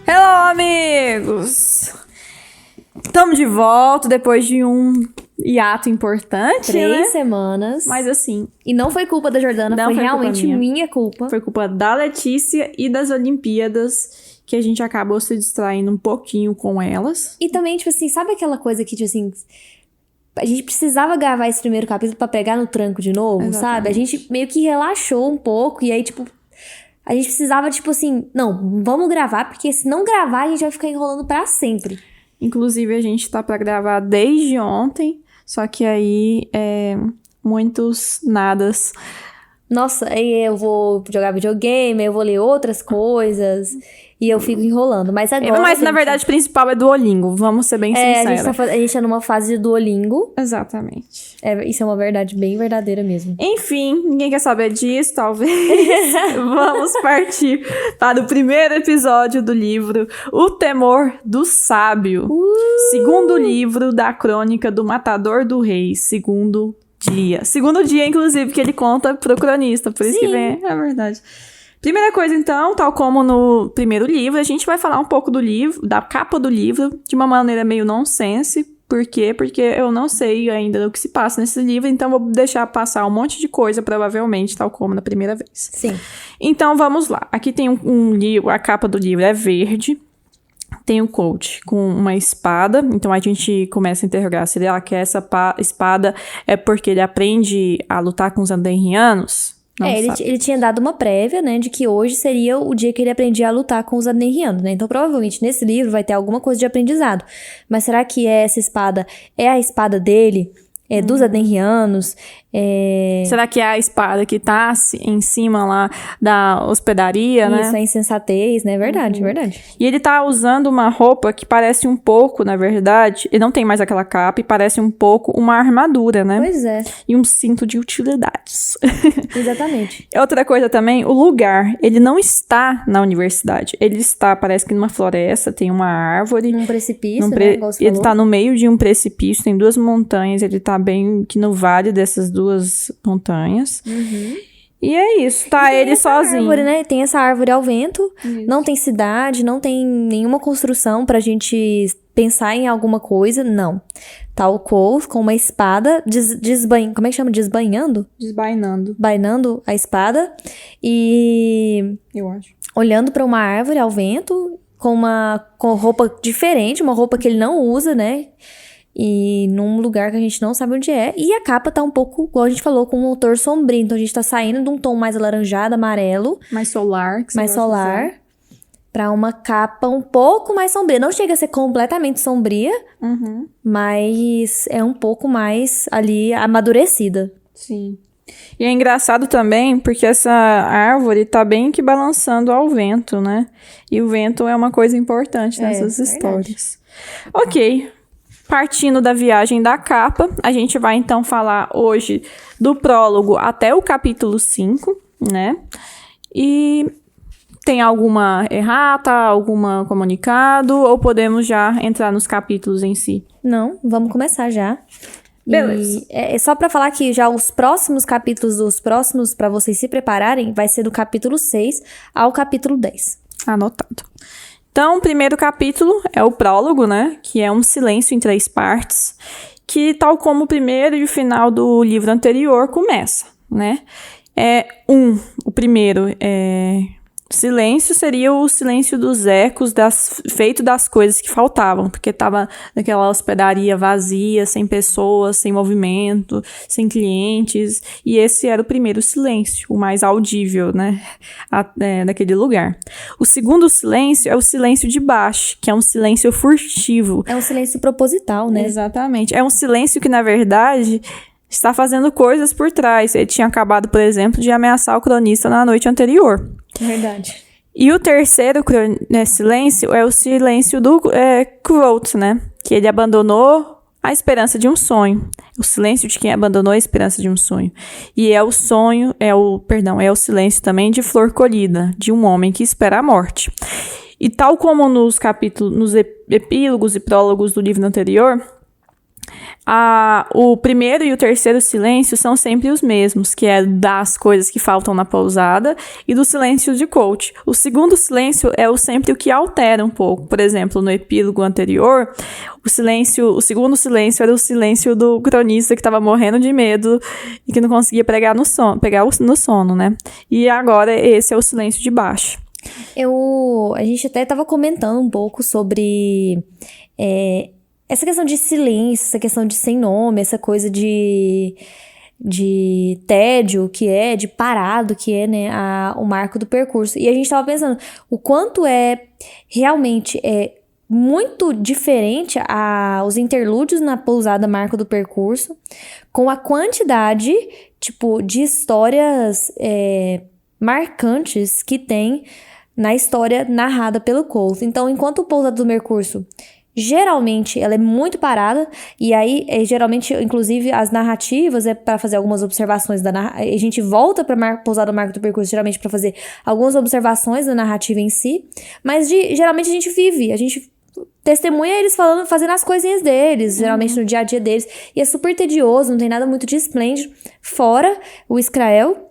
Hello, amigos! Estamos de volta depois de um hiato importante, 3 semanas. Mas assim... E não foi culpa da Jordana, foi realmente minha culpa. Foi culpa da Letícia e das Olimpíadas, que a gente acabou se distraindo um pouquinho com elas. E também, tipo assim, sabe aquela coisa que, tipo assim... A gente precisava gravar esse primeiro capítulo pra pegar no tranco de novo, sabe? A gente meio que relaxou um pouco e aí, tipo... A gente precisava, tipo assim... Não, vamos gravar, porque se não gravar, a gente vai ficar enrolando pra sempre. Inclusive, a gente tá pra gravar desde ontem, só que aí, muitos nadas. Nossa, aí eu vou jogar videogame, aí eu vou ler outras coisas... E eu fico enrolando. Mas agora, Mas, na verdade, o principal é Duolingo. Vamos ser bem sinceros. A gente tá numa fase de Duolingo. Exatamente. Isso é uma verdade bem verdadeira mesmo. Enfim, ninguém quer saber disso, talvez. Vamos partir para o primeiro episódio do livro O Temor do Sábio. Segundo livro da crônica do Matador do Rei. Segundo dia, inclusive, que ele conta pro cronista. Por isso que vem... É verdade. Primeira coisa, então, tal como no primeiro livro, a gente vai falar um pouco do livro, da capa do livro, de uma maneira meio nonsense. Por quê? Porque eu não sei ainda o que se passa nesse livro, então vou deixar passar um monte de coisa, provavelmente, tal como na primeira vez. Sim. Então, vamos lá. Aqui tem um livro, a capa do livro é verde, tem o coach com uma espada, então a gente começa a interrogar se ele quer essa espada é porque ele aprende a lutar com os Andenrianos. Ele tinha dado uma prévia, né, de que hoje seria o dia que ele aprendia a lutar com os Andenrianos, né? Então, provavelmente, nesse livro vai ter alguma coisa de aprendizado. Mas será que essa espada é a espada dele? É dos Andenrianos? Será que é a espada que tá em cima lá da hospedaria, né? Isso, é insensatez, né? Verdade, verdade. E ele tá usando uma roupa que parece um pouco, na verdade, ele não tem mais aquela capa e parece um pouco uma armadura, né? Pois é. E um cinto de utilidades. Exatamente. Outra coisa também, o lugar, ele não está na universidade. Ele está, parece que numa floresta, tem uma árvore. Num precipício, né? Igual você ele falou. tá no meio de um precipício, tem 2 montanhas, ele tá bem que no vale dessas 2 montanhas. E é isso, tá ele sozinho. Árvore, né? Tem essa árvore ao vento, Isso. Não tem cidade, não tem nenhuma construção pra gente pensar em alguma coisa, não. Tá o Cole com uma espada, como é que chama? Desbanhando? Bainando a espada e... Eu acho. Olhando pra uma árvore ao vento, com roupa diferente, uma roupa que ele não usa, né? E num lugar que a gente não sabe onde é. E a capa tá um pouco, igual a gente falou, com um tom sombrio. Então a gente tá saindo de um tom mais alaranjado, amarelo. Mais solar. Pra uma capa um pouco mais sombria. Não chega a ser completamente sombria, mas é um pouco mais ali amadurecida. Sim. E é engraçado também porque essa árvore tá bem que balançando ao vento, né? E o vento é uma coisa importante nessas histórias. Ok. Partindo da viagem da capa, a gente vai então falar hoje do prólogo até o capítulo 5, né? E tem alguma errata, alguma comunicado, ou podemos já entrar nos capítulos em si? Não, vamos começar já. Beleza. E é só pra falar que já os próximos capítulos pra vocês se prepararem, vai ser do capítulo 6 ao capítulo 10. Anotado. Então, o primeiro capítulo é o prólogo, né? Que é um silêncio em 3 partes, que, tal como o primeiro e o final do livro anterior, começa, né? O primeiro silêncio seria o silêncio dos ecos feito das coisas que faltavam, porque tava naquela hospedaria vazia, sem pessoas, sem movimento, sem clientes, e esse era o primeiro silêncio, o mais audível, né, daquele lugar. O segundo silêncio é o silêncio de baixo, que é um silêncio furtivo. É um silêncio proposital, né? Exatamente. É um silêncio que, na verdade, está fazendo coisas por trás. Ele tinha acabado, por exemplo, de ameaçar o cronista na noite anterior. Verdade. E o terceiro silêncio é o silêncio do Quote, né? Que ele abandonou a esperança de um sonho. O silêncio de quem abandonou a esperança de um sonho. E é o silêncio também de flor colhida, de um homem que espera a morte. E tal como nos epílogos e prólogos do livro anterior, o primeiro e o terceiro silêncio são sempre os mesmos, que é das coisas que faltam na pousada e do silêncio de Colt. O segundo silêncio é sempre o que altera um pouco. Por exemplo, no epílogo anterior, o segundo silêncio era o silêncio do cronista que estava morrendo de medo e que não conseguia pegar no sono, né? E agora esse é o silêncio de baixo. A gente até estava comentando um pouco sobre essa questão de silêncio, essa questão de sem nome, essa coisa de tédio que é, de parado que é, né, o marco do percurso. E a gente tava pensando o quanto realmente muito diferente os interlúdios na pousada marco do percurso, com a quantidade, tipo, de histórias marcantes que tem na história narrada pelo Colt. Então, enquanto o Pousada do Percurso geralmente ela é muito parada, e aí geralmente, inclusive, as narrativas para fazer algumas observações a gente volta para Pousada do Marco do Percurso geralmente para fazer algumas observações da narrativa em si, mas geralmente a gente testemunha eles fazendo as coisinhas deles, geralmente no dia a dia deles, e é super tedioso, não tem nada muito de esplêndido, fora o Israel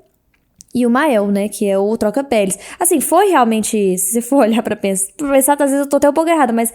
e o Mael, né, que é o troca-peles. Assim, foi realmente, se você for olhar pra pensar, às vezes eu tô até um pouco errada, mas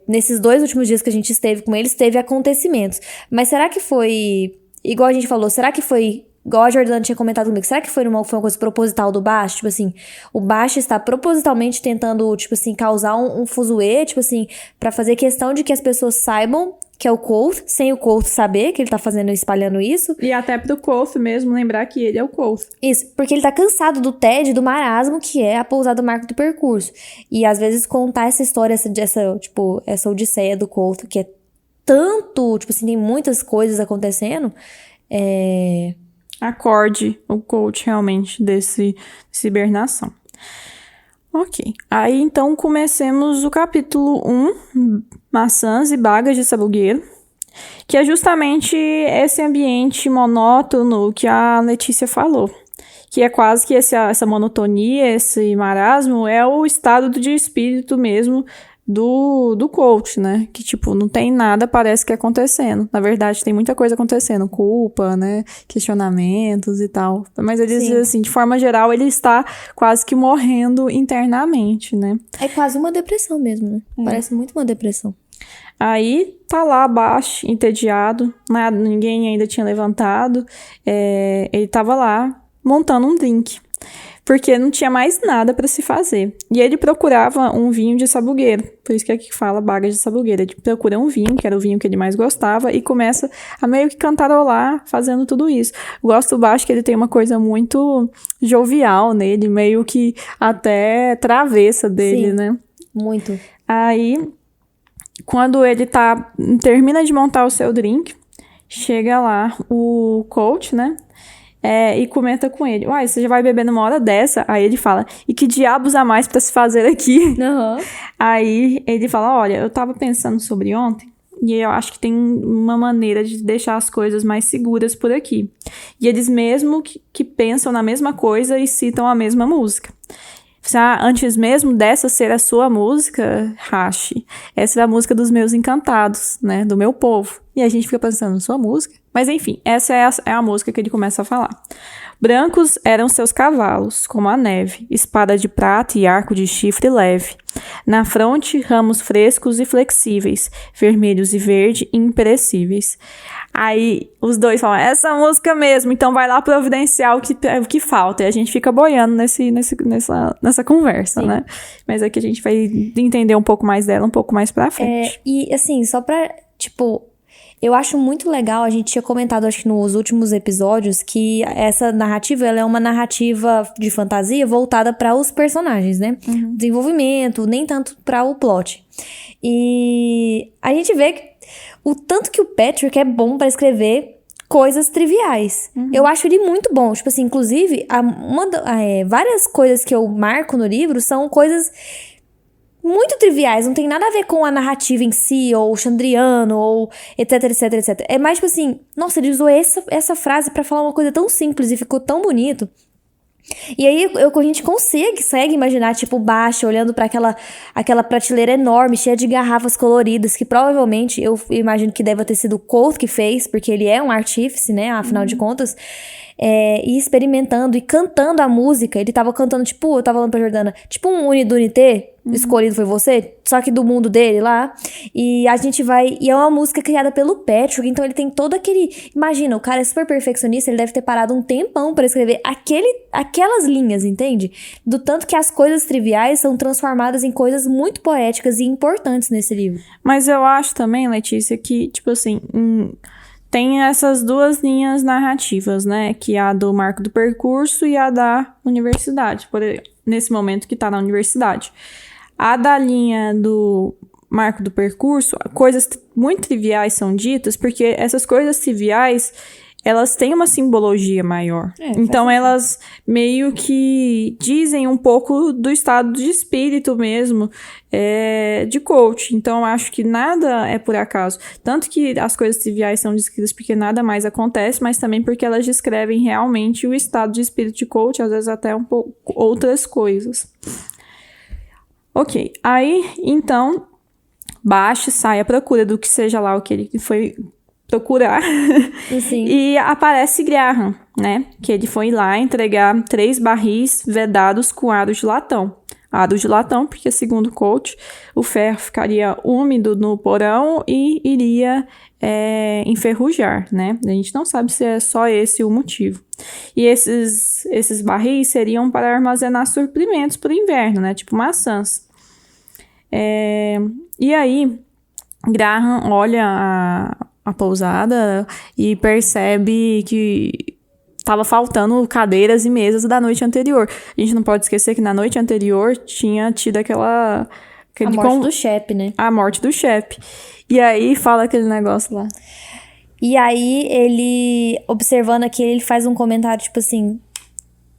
nesses 2 últimos dias que a gente esteve com eles, teve acontecimentos. Mas será que foi, igual a gente falou, será que foi, igual a Jordana tinha comentado comigo, será que foi uma coisa proposital do Baixo? Tipo assim, o Baixo está propositalmente tentando, tipo assim, causar um fuzuê, tipo assim, pra fazer questão de que as pessoas saibam que é o Colt, sem o Colt saber que ele tá espalhando isso. E até pro Colt mesmo lembrar que ele é o Colt. Isso, porque ele tá cansado do tédio, do marasmo que é a pousada do Marco do Percurso. E às vezes contar essa história, essa odisseia do Colt, que é tanto, tipo assim, tem muitas coisas acontecendo, acorde o Colt realmente desse hibernação. Ok. Aí, então, comecemos o capítulo 1, Maçãs e Bagas de Sabugueiro, que é justamente esse ambiente monótono que a Letícia falou, que é quase que essa monotonia, esse marasmo, é o estado de espírito mesmo do coach, né? Que, tipo, não tem nada, parece que acontecendo. Na verdade, tem muita coisa acontecendo. Culpa, né? Questionamentos e tal. Mas ele diz assim, de forma geral, ele está quase que morrendo internamente, né? É quase uma depressão mesmo, né? Parece muito uma depressão. Aí, tá lá abaixo, entediado. Ninguém ainda tinha levantado. Ele tava lá, montando um drink. Porque não tinha mais nada para se fazer. E ele procurava um vinho de sabugueiro. Por isso que aqui fala bagas de sabugueiro. Ele procura um vinho, que era o vinho que ele mais gostava, e começa a meio que cantarolar fazendo tudo isso. Eu gosto do Baixo que ele tem uma coisa muito jovial nele, meio que até travessa dele, Sim, né? Muito. Aí, quando ele termina de montar o seu drink, chega lá o coach, né? E comenta com ele, uai, você já vai beber numa hora dessa? Aí ele fala, e que diabos há mais pra se fazer aqui? Uhum. Aí ele fala, olha, eu tava pensando sobre ontem, e eu acho que tem uma maneira de deixar as coisas mais seguras por aqui. E eles mesmo que pensam na mesma coisa e citam a mesma música. Antes mesmo dessa ser a sua música, Hashi, essa é a música dos meus encantados, né, do meu povo. E a gente fica pensando, sua música? Mas enfim, essa é a música que ele começa a falar. Brancos eram seus cavalos, como a neve, espada de prata e arco de chifre leve. Na fronte, ramos frescos e flexíveis, vermelhos e verde e imperecíveis. Aí os dois falam, essa música mesmo, então vai lá providenciar o que falta. E a gente fica boiando nessa conversa, né? Mas aqui a gente vai entender um pouco mais dela um pouco mais pra frente. E assim, só pra, tipo, eu acho muito legal, a gente tinha comentado, acho que nos últimos episódios, que essa narrativa, ela é uma narrativa de fantasia voltada para os personagens, né? Uhum. Desenvolvimento, nem tanto para o plot. E a gente vê que o tanto que o Patrick é bom para escrever coisas triviais. Uhum. Eu acho ele muito bom. Tipo assim, inclusive, várias coisas que eu marco no livro são coisas muito triviais, não tem nada a ver com a narrativa em si, ou o Chandriano, ou etc, etc, etc. É mais tipo assim, nossa, ele usou essa frase pra falar uma coisa tão simples e ficou tão bonito. E aí a gente consegue imaginar, tipo, o Bast olhando pra aquela prateleira enorme, cheia de garrafas coloridas, que provavelmente eu imagino que deve ter sido o Colt que fez, porque ele é um artífice, né, afinal de contas. E experimentando e cantando a música. Ele tava cantando, tipo, eu tava falando pra Jordana, tipo um Unidunité, escolhido foi você, só que do mundo dele lá. E a gente vai... E é uma música criada pelo Patrick, então ele tem todo aquele... Imagina, o cara é super perfeccionista, ele deve ter parado um tempão pra escrever aquelas linhas, entende? Do tanto que as coisas triviais são transformadas em coisas muito poéticas e importantes nesse livro. Mas eu acho também, Letícia, que, tipo assim... Tem essas duas linhas narrativas, né? Que é a do marco do percurso e a da universidade, nesse momento que tá na universidade. A da linha do marco do percurso, coisas muito triviais são ditas, porque essas coisas triviais, elas têm uma simbologia maior. Então, elas meio que dizem um pouco do estado de espírito mesmo, de coach. Então, eu acho que nada é por acaso. Tanto que as coisas triviais são descritas porque nada mais acontece, mas também porque elas descrevem realmente o estado de espírito de coach, às vezes até um pouco outras coisas. Ok, aí, então, Bast sai à procura do que seja lá o que ele foi procurar. Sim. E aparece Graham, né? Que ele foi lá entregar 3 barris vedados com aros de latão. Aros de latão, porque segundo Colt, o ferro ficaria úmido no porão e iria enferrujar, né? A gente não sabe se é só esse o motivo. E esses barris seriam para armazenar suprimentos para o inverno, né? Tipo maçãs. E aí, Graham olha a pousada e percebe que estava faltando cadeiras e mesas da noite anterior. A gente não pode esquecer que na noite anterior tinha tido a morte do Shep, né? A morte do Shep. E aí fala aquele negócio lá. E aí ele, observando aqui, ele faz um comentário tipo assim,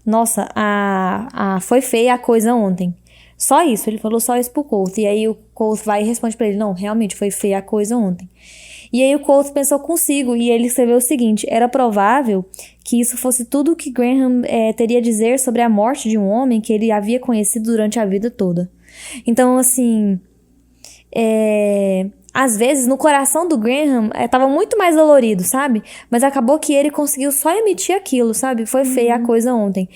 nossa, foi feia a coisa ontem. Só isso, ele falou só isso pro Colt. E aí o Colt vai e responde pra ele, não, realmente foi feia a coisa ontem. E aí o Colt pensou consigo e ele escreveu o seguinte, era provável que isso fosse tudo o que Graham teria a dizer sobre a morte de um homem que ele havia conhecido durante a vida toda. Então, assim, às vezes no coração do Graham tava muito mais dolorido, sabe? Mas acabou que ele conseguiu só emitir aquilo, sabe? Foi feia a coisa ontem.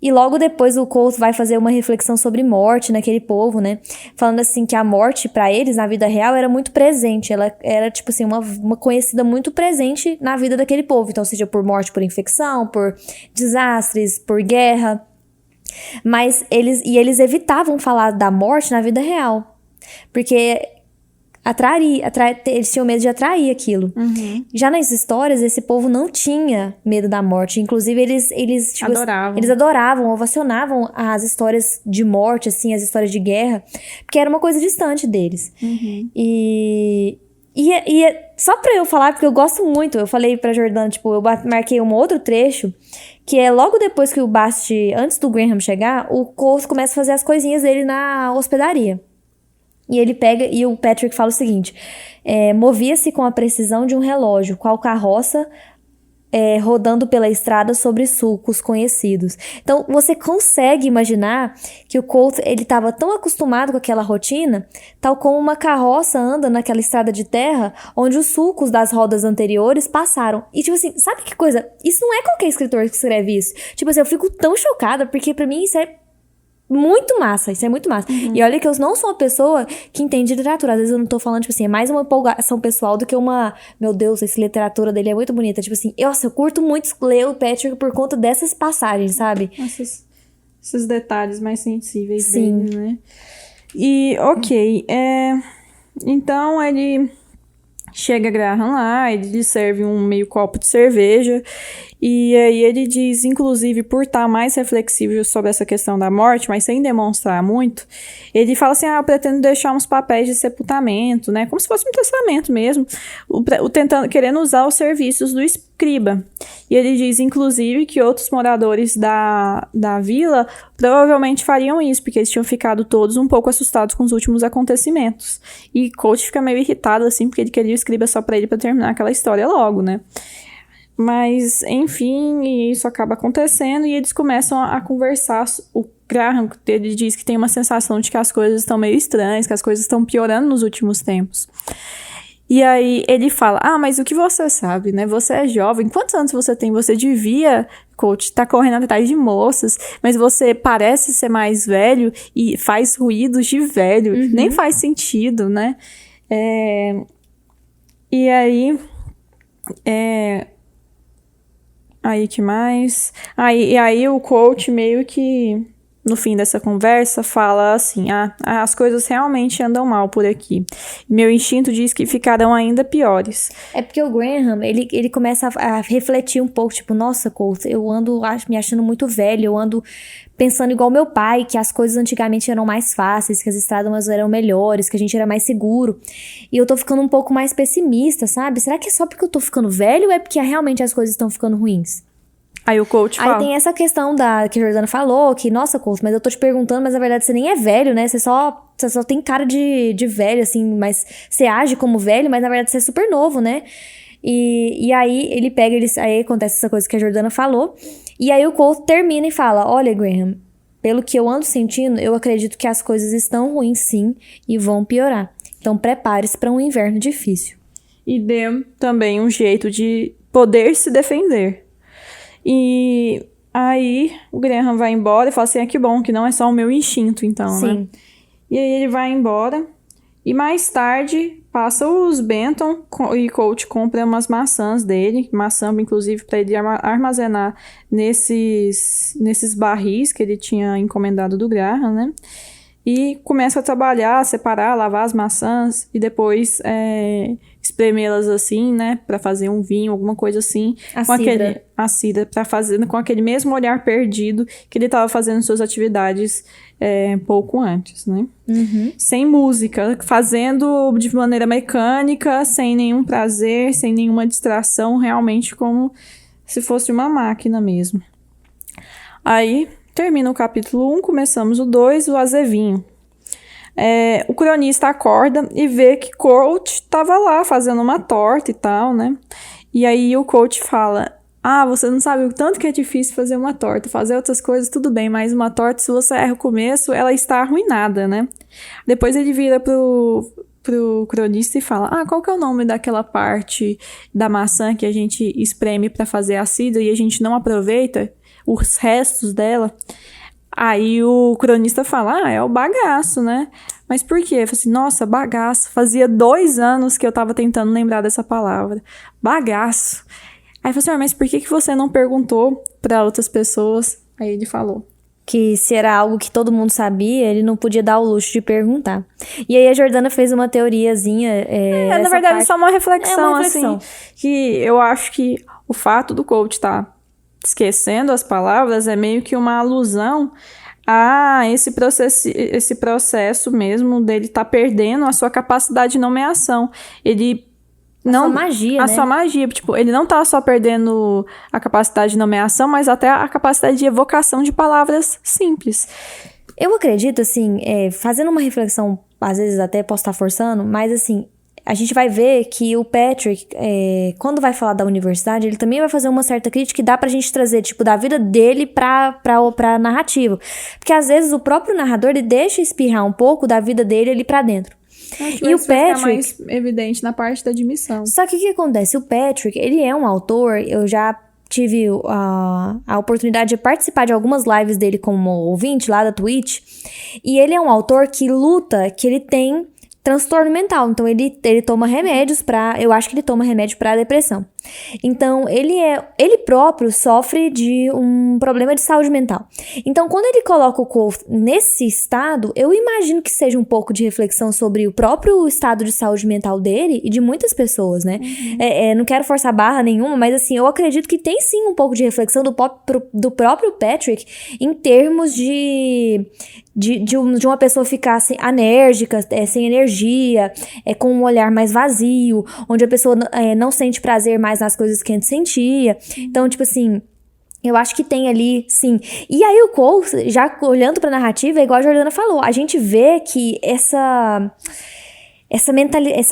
E logo depois o Colt vai fazer uma reflexão sobre morte naquele povo, né? Falando assim que a morte pra eles na vida real era muito presente. Ela era tipo assim uma conhecida muito presente na vida daquele povo. Então seja por morte por infecção, por desastres, por guerra. Mas eles evitavam falar da morte na vida real. Porque eles tinham medo de atrair aquilo. Já nas histórias, esse povo não tinha medo da morte. Inclusive, eles tipo, adoravam. Eles adoravam, ovacionavam as histórias de morte, assim, as histórias de guerra, porque era uma coisa distante deles. E só pra eu falar, porque eu gosto muito, eu falei pra Jordana, tipo, eu marquei um outro trecho, que é logo depois que o Bast, antes do Graham chegar, o Colt começa a fazer as coisinhas dele na hospedaria. E ele pega, e o Patrick fala o seguinte, movia-se com a precisão de um relógio, qual carroça rodando pela estrada sobre sulcos conhecidos. Então, você consegue imaginar que o Colt, ele estava tão acostumado com aquela rotina, tal como uma carroça anda naquela estrada de terra, onde os sulcos das rodas anteriores passaram. E, tipo assim, sabe que coisa? Isso não é qualquer escritor que escreve isso. Tipo assim, eu fico tão chocada, porque pra mim isso é muito massa, isso é muito massa. E olha que eu não sou uma pessoa que entende literatura. Às vezes eu não tô falando, tipo assim, é mais uma empolgação pessoal do que uma... Meu Deus, essa literatura dele é muito bonita. Tipo assim, eu curto muito ler o Patrick por conta dessas passagens, sabe? Esses detalhes mais sensíveis Sim. dele, né? E, ok, então ele chega Graham lá, ele lhe serve um meio copo de cerveja E aí ele diz, inclusive, por estar mais reflexivo sobre essa questão da morte, mas sem demonstrar muito, ele fala assim, eu pretendo deixar uns papéis de sepultamento, né? Como se fosse um testamento mesmo, querendo usar os serviços do escriba. E ele diz, inclusive, que outros moradores da vila provavelmente fariam isso, porque eles tinham ficado todos um pouco assustados com os últimos acontecimentos. E Coach fica meio irritado, assim, porque ele queria o escriba só pra ele, pra terminar aquela história logo, né? Mas, enfim, isso acaba acontecendo e eles começam a conversar. O Graham, ele diz que tem uma sensação de que as coisas estão meio estranhas, que as coisas estão piorando nos últimos tempos. E aí ele fala, mas o que você sabe, né? Você é jovem, quantos anos você tem? Você devia, Coach, estar correndo atrás de moças, mas você parece ser mais velho e faz ruídos de velho. Nem faz sentido, né? E aí... Aí, que mais? E aí o coach meio que, no fim dessa conversa, fala assim, as coisas realmente andam mal por aqui. Meu instinto diz que ficarão ainda piores. É porque o Graham, ele começa a refletir um pouco, tipo, nossa, coach, eu ando me achando muito velho, eu ando pensando igual meu pai, que as coisas antigamente eram mais fáceis, que as estradas eram melhores, que a gente era mais seguro. E eu tô ficando um pouco mais pessimista, sabe? Será que é só porque eu tô ficando velho ou é porque realmente as coisas estão ficando ruins? Aí o coach fala... Aí tem essa questão que a Jordana falou, que, nossa, coach, mas eu tô te perguntando, mas na verdade você nem é velho, né? Você só tem cara de velho, assim, mas você age como velho, mas na verdade você é super novo, né? E aí ele pega, aí acontece essa coisa que a Jordana falou, e aí o Cole termina e fala, olha, Graham, pelo que eu ando sentindo, eu acredito que as coisas estão ruins sim e vão piorar. Então prepare-se para um inverno difícil. E dê também um jeito de poder se defender. E aí o Graham vai embora e fala assim, que bom, que não é só o meu instinto, então, sim, né? E aí ele vai embora e mais tarde passa os Benton e Coach compra umas maçãs dele, maçã inclusive para ele armazenar nesses barris que ele tinha encomendado do Graham, né? E começa a trabalhar, separar, lavar as maçãs e depois espremê-las assim, né? Pra fazer um vinho, alguma coisa assim. A cidra, pra fazer com aquele mesmo olhar perdido que ele estava fazendo suas atividades pouco antes, né? Sem música, fazendo de maneira mecânica, sem nenhum prazer, sem nenhuma distração, realmente como se fosse uma máquina mesmo. Aí... termina o capítulo 1, começamos o 2, o azevinho. O cronista acorda e vê que Coach estava lá fazendo uma torta e tal, né? E aí o Coach fala, você não sabe o tanto que é difícil fazer uma torta. Fazer outras coisas, tudo bem, mas uma torta, se você erra o começo, ela está arruinada, né? Depois ele vira pro cronista e fala, qual que é o nome daquela parte da maçã que a gente espreme para fazer a cidra e a gente não aproveita os restos dela? Aí o cronista fala, é o bagaço, né? Mas por quê? Eu falei assim, nossa, bagaço. Fazia 2 anos que eu tava tentando lembrar dessa palavra. Bagaço. Aí eu falei assim, mas por que você não perguntou para outras pessoas? Aí ele falou que se era algo que todo mundo sabia, ele não podia dar o luxo de perguntar. E aí a Jordana fez uma teoriazinha. Na verdade, só uma reflexão, assim, que eu acho que o fato do coach estar esquecendo as palavras é meio que uma alusão a esse processo mesmo dele estar perdendo a sua capacidade de nomeação. Sua magia, né? Sua magia. Tipo, ele não tá só perdendo a capacidade de nomeação, mas até a capacidade de evocação de palavras simples. Eu acredito, assim, fazendo uma reflexão, às vezes até posso estar forçando, mas assim, a gente vai ver que o Patrick, quando vai falar da universidade, ele também vai fazer uma certa crítica que dá pra gente trazer, tipo, da vida dele pra narrativa. Porque às vezes o próprio narrador, ele deixa espirrar um pouco da vida dele ali pra dentro. E o Patrick mais evidente na parte da admissão. Só que o que acontece? O Patrick, ele é um autor, eu já tive a oportunidade de participar de algumas lives dele como ouvinte lá da Twitch, e ele é um autor que luta, que ele tem transtorno mental, então ele toma remédios eu acho que ele toma remédio pra depressão. Então, ele próprio sofre de um problema de saúde mental. Então, quando ele coloca o Quoth nesse estado, eu imagino que seja um pouco de reflexão sobre o próprio estado de saúde mental dele e de muitas pessoas, né? Não quero forçar barra nenhuma, mas assim, eu acredito que tem sim um pouco de reflexão do próprio Patrick em termos de uma pessoa ficar assim, anérgica, sem energia, com um olhar mais vazio, onde a pessoa não sente prazer mais nas coisas que antes sentia. Então, tipo assim, eu acho que tem ali, sim. E aí o Quoth, já olhando pra narrativa, igual a Jordana falou, a gente vê que essa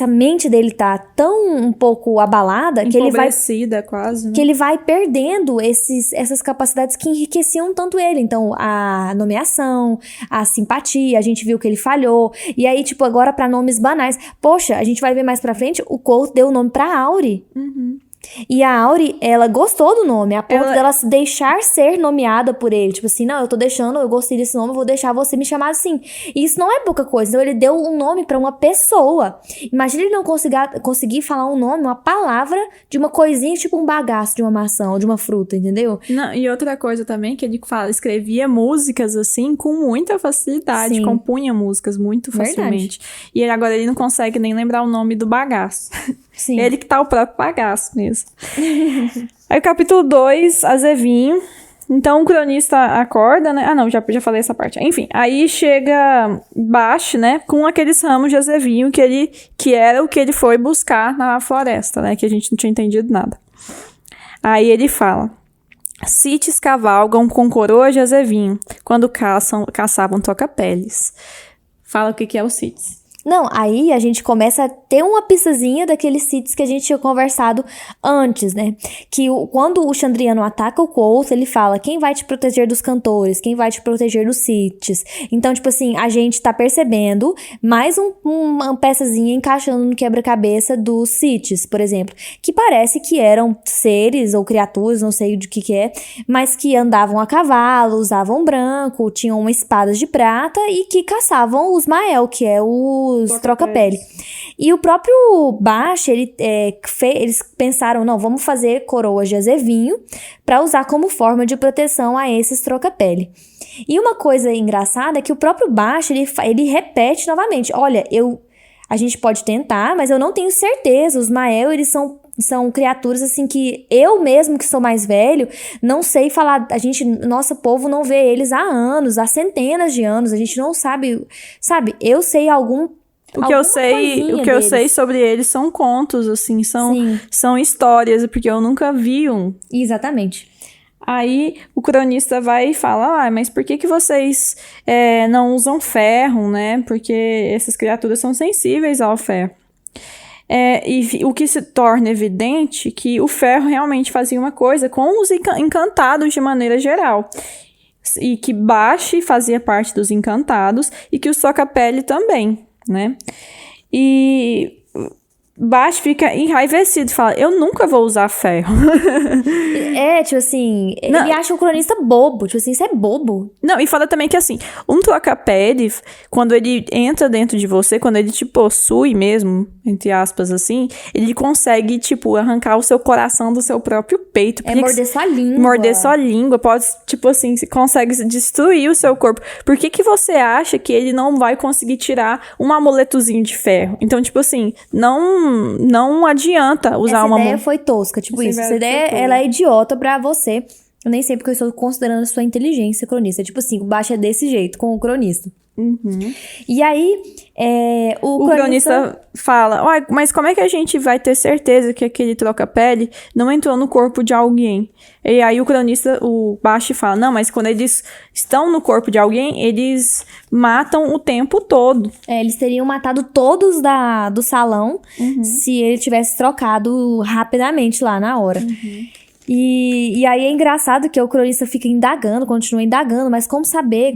mente dele tá tão um pouco abalada que ele vai... Empobrecida quase, né? Que ele vai perdendo essas capacidades que enriqueciam tanto ele. Então, a nomeação, a simpatia, a gente viu que ele falhou. E aí, tipo, agora pra nomes banais. Poxa, a gente vai ver mais pra frente, o Quoth deu o nome pra Auri. E a Auri, ela gostou do nome, a ponto dela se deixar ser nomeada por ele. Tipo assim, não, eu gostei desse nome, eu vou deixar você me chamar assim. E isso não é pouca coisa. Então, ele deu um nome pra uma pessoa. Imagina ele não conseguir falar um nome, uma palavra de uma coisinha, tipo um bagaço de uma maçã ou de uma fruta, entendeu? Não, e outra coisa também, que ele escrevia músicas, assim, com muita facilidade. Sim. Compunha músicas muito facilmente. Verdade. E agora ele não consegue nem lembrar o nome do bagaço. Sim. Ele que tá o próprio bagaço mesmo. Aí, capítulo 2, Azevinho. Então, o cronista acorda, né? Ah, não, já falei essa parte. Enfim, aí chega Bash, né? Com aqueles ramos de azevinho que era o que ele foi buscar na floresta, né? Que a gente não tinha entendido nada. Aí ele fala: Cites cavalgam com coroas de azevinho quando caçavam toca-peles. Fala o que é o Cites. Não, aí a gente começa a ter uma pistazinha daqueles sítios que a gente tinha conversado antes, né? Que quando o Chandriano ataca o Quoth, ele fala: quem vai te proteger dos cantores? Quem vai te proteger dos sítios? Então, tipo assim, a gente tá percebendo mais uma peçazinha encaixando no quebra-cabeça dos sítios, por exemplo. Que parece que eram seres ou criaturas, não sei de que é, mas que andavam a cavalo, usavam branco, tinham espadas de prata e que caçavam os Mael, que é os troca-pele. E o próprio Bash, eles pensaram, não, vamos fazer coroas de azevinho para usar como forma de proteção a esses troca-pele. E uma coisa engraçada é que o próprio Bash, ele repete novamente, olha, a gente pode tentar, mas eu não tenho certeza, os Mael, eles são criaturas assim que eu mesmo que sou mais velho, não sei falar, nosso povo não vê eles há anos, há centenas de anos, a gente não sabe, eu sei O que eu sei sobre eles são contos, assim, são histórias, porque eu nunca vi um. Exatamente. Aí o cronista vai e fala, mas por que vocês não usam ferro, né? Porque essas criaturas são sensíveis ao ferro. E o que se torna evidente que o ferro realmente fazia uma coisa com os encantados de maneira geral. E que Bash fazia parte dos encantados e que o Toca-Pele também, né? E Bash fica enraivecido e fala, eu nunca vou usar ferro. Tipo assim, ele acha o cronista bobo, tipo assim, isso é bobo. Não, e fala também que assim, um Toca-Pele, quando ele entra dentro de você, quando ele te possui mesmo, entre aspas assim, ele consegue, tipo, arrancar o seu coração do seu próprio peito. Morder sua língua. Morder sua língua, pode, tipo assim, consegue destruir o seu corpo. Por que você acha que ele não vai conseguir tirar um amuletozinho de ferro? Então, tipo assim, não adianta usar Essa ideia foi tosca, tipo isso. Essa ideia, ela é idiota pra você. Eu nem sei porque eu estou considerando a sua inteligência cronista. Tipo assim, o Baixo é desse jeito, com o cronista. Uhum. E aí, o cronista fala, mas como é que a gente vai ter certeza que aquele troca-pele não entrou no corpo de alguém? E aí o Baixo fala, não, mas quando eles estão no corpo de alguém, eles matam o tempo todo. Eles teriam matado todos do salão, se ele tivesse trocado rapidamente lá na hora. E aí é engraçado que o cronista fica continua indagando, mas como saber?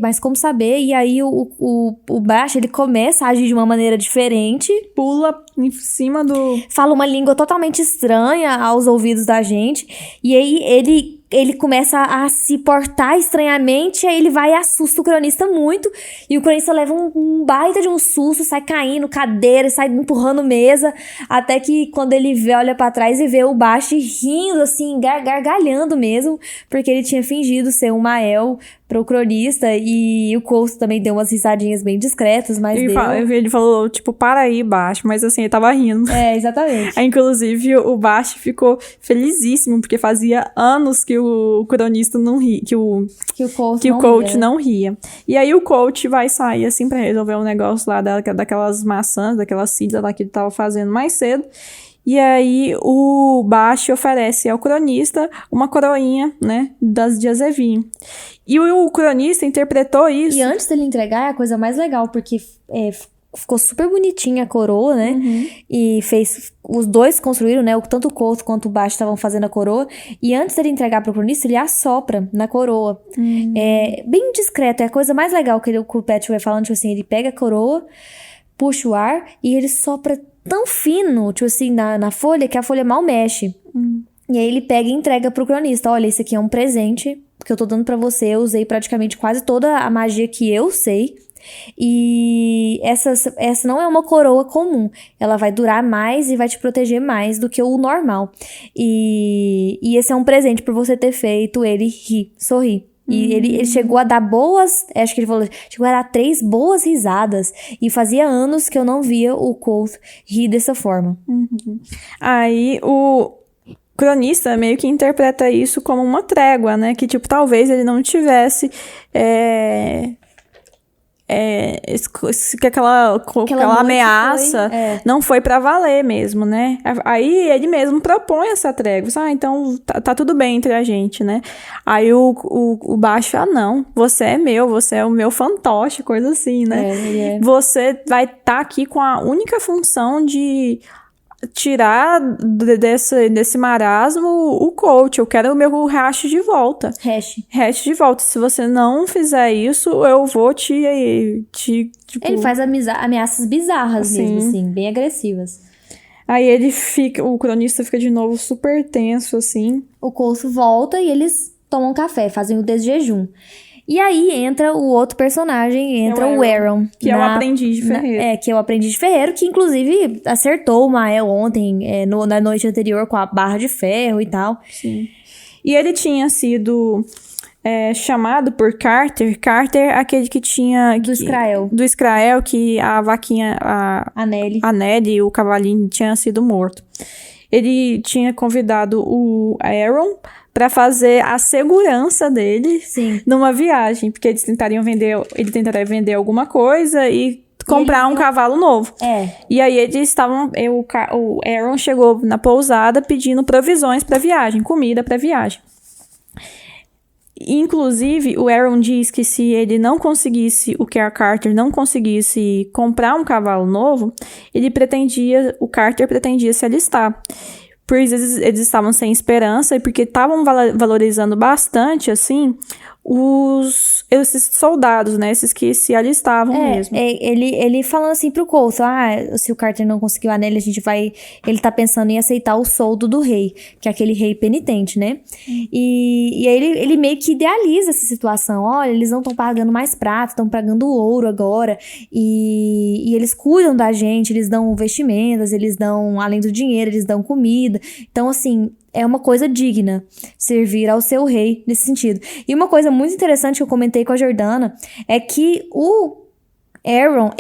E aí o Baixo, ele começa a agir de uma maneira diferente. Pula em cima fala uma língua totalmente estranha aos ouvidos da gente. E aí ele ele começa a se portar estranhamente, aí ele vai e assusta o cronista muito, e o cronista leva um baita de um susto, sai caindo, cadeira, sai empurrando mesa, até que quando ele vê, olha pra trás e vê o Basti rindo, assim, gargalhando mesmo, porque ele tinha fingido ser um Mael pro cronista, e o Coulson também deu umas risadinhas bem discretas, mas ele falou, tipo, para aí, Basti, mas assim, ele tava rindo. Exatamente. Aí, inclusive, o Basti ficou felizíssimo, porque fazia anos que o cronista não ria, que o coach não ria. E aí o coach vai sair, assim, pra resolver um negócio lá daquelas maçãs, daquelas cidras lá que ele tava fazendo mais cedo. E aí o Basti oferece ao cronista uma coroinha, né, das de azevinho. E o cronista interpretou isso. E antes dele entregar, é a coisa mais legal, porque ficou super bonitinha a coroa, né? Uhum. E os dois construíram, né? Tanto o Coulson quanto o Basti estavam fazendo a coroa. E antes dele entregar pro cronista, ele assopra na coroa. É bem discreto, é a coisa mais legal que o Patrick vai falando, tipo assim, ele pega a coroa, puxa o ar e ele sopra tão fino, tipo assim, na folha, que a folha mal mexe. E aí ele pega e entrega pro cronista. Olha, esse aqui é um presente que eu tô dando pra você. Eu usei praticamente quase toda a magia que eu sei. E essa não é uma coroa comum. Ela vai durar mais e vai te proteger mais do que o normal. E esse é um presente por você ter feito ele sorrir. E ele chegou a dar acho que ele falou, chegou a dar 3 boas risadas. E fazia anos que eu não via o Coulson rir dessa forma. Aí o cronista meio que interpreta isso como uma trégua, né? Que, tipo, talvez ele não tivesse aquela ameaça não foi pra valer mesmo, né? Aí ele mesmo propõe essa trégua. Então tá tudo bem entre a gente, né? Aí o Basti, não, você é meu, você é o meu fantoche, coisa assim, né? Você vai estar aqui com a única função de tirar desse marasmo o coach. Eu quero o meu hash de volta. Hash de volta. Se você não fizer isso, eu vou te tipo... Ele faz ameaças bizarras mesmo, assim, bem agressivas. Aí o cronista fica de novo super tenso, assim. O Coulson volta e eles tomam café, fazem o desjejum. E aí entra o outro personagem, o Aaron. Que é o aprendiz de ferreiro. Que é o aprendiz de ferreiro, que inclusive acertou o Mael ontem, na noite anterior, com a barra de ferro e tal. Sim. E ele tinha sido chamado por Carter. Carter, aquele que tinha... Do Scrael. Do Scrael, que a vaquinha... A Nelly, o cavalinho, tinha sido morto. Ele tinha convidado o Aaron para fazer a segurança dele numa viagem, porque ele tentaria vender alguma coisa e comprar um cavalo novo. E aí eles estavam, o Aaron chegou na pousada pedindo provisões para viagem, comida para viagem. Inclusive, o Aaron diz que se ele não conseguisse, o Carter não conseguisse comprar um cavalo novo, o Carter pretendia se alistar. Por isso eles estavam sem esperança e porque estavam valorizando bastante, assim, esses soldados, né? Esses que se alistavam mesmo. Ele falando assim pro Coulson, se o Carter não conseguiu a Nelly, ele tá pensando em aceitar o soldo do rei, que é aquele rei penitente, né? E aí ele meio que idealiza essa situação. Olha, eles não estão pagando mais prata, estão pagando ouro agora, e eles cuidam da gente, eles dão vestimentas, eles dão, além do dinheiro, eles dão comida. Então, assim, é uma coisa digna servir ao seu rei nesse sentido. E uma coisa muito interessante que eu comentei com a Jordana é que o Aaron,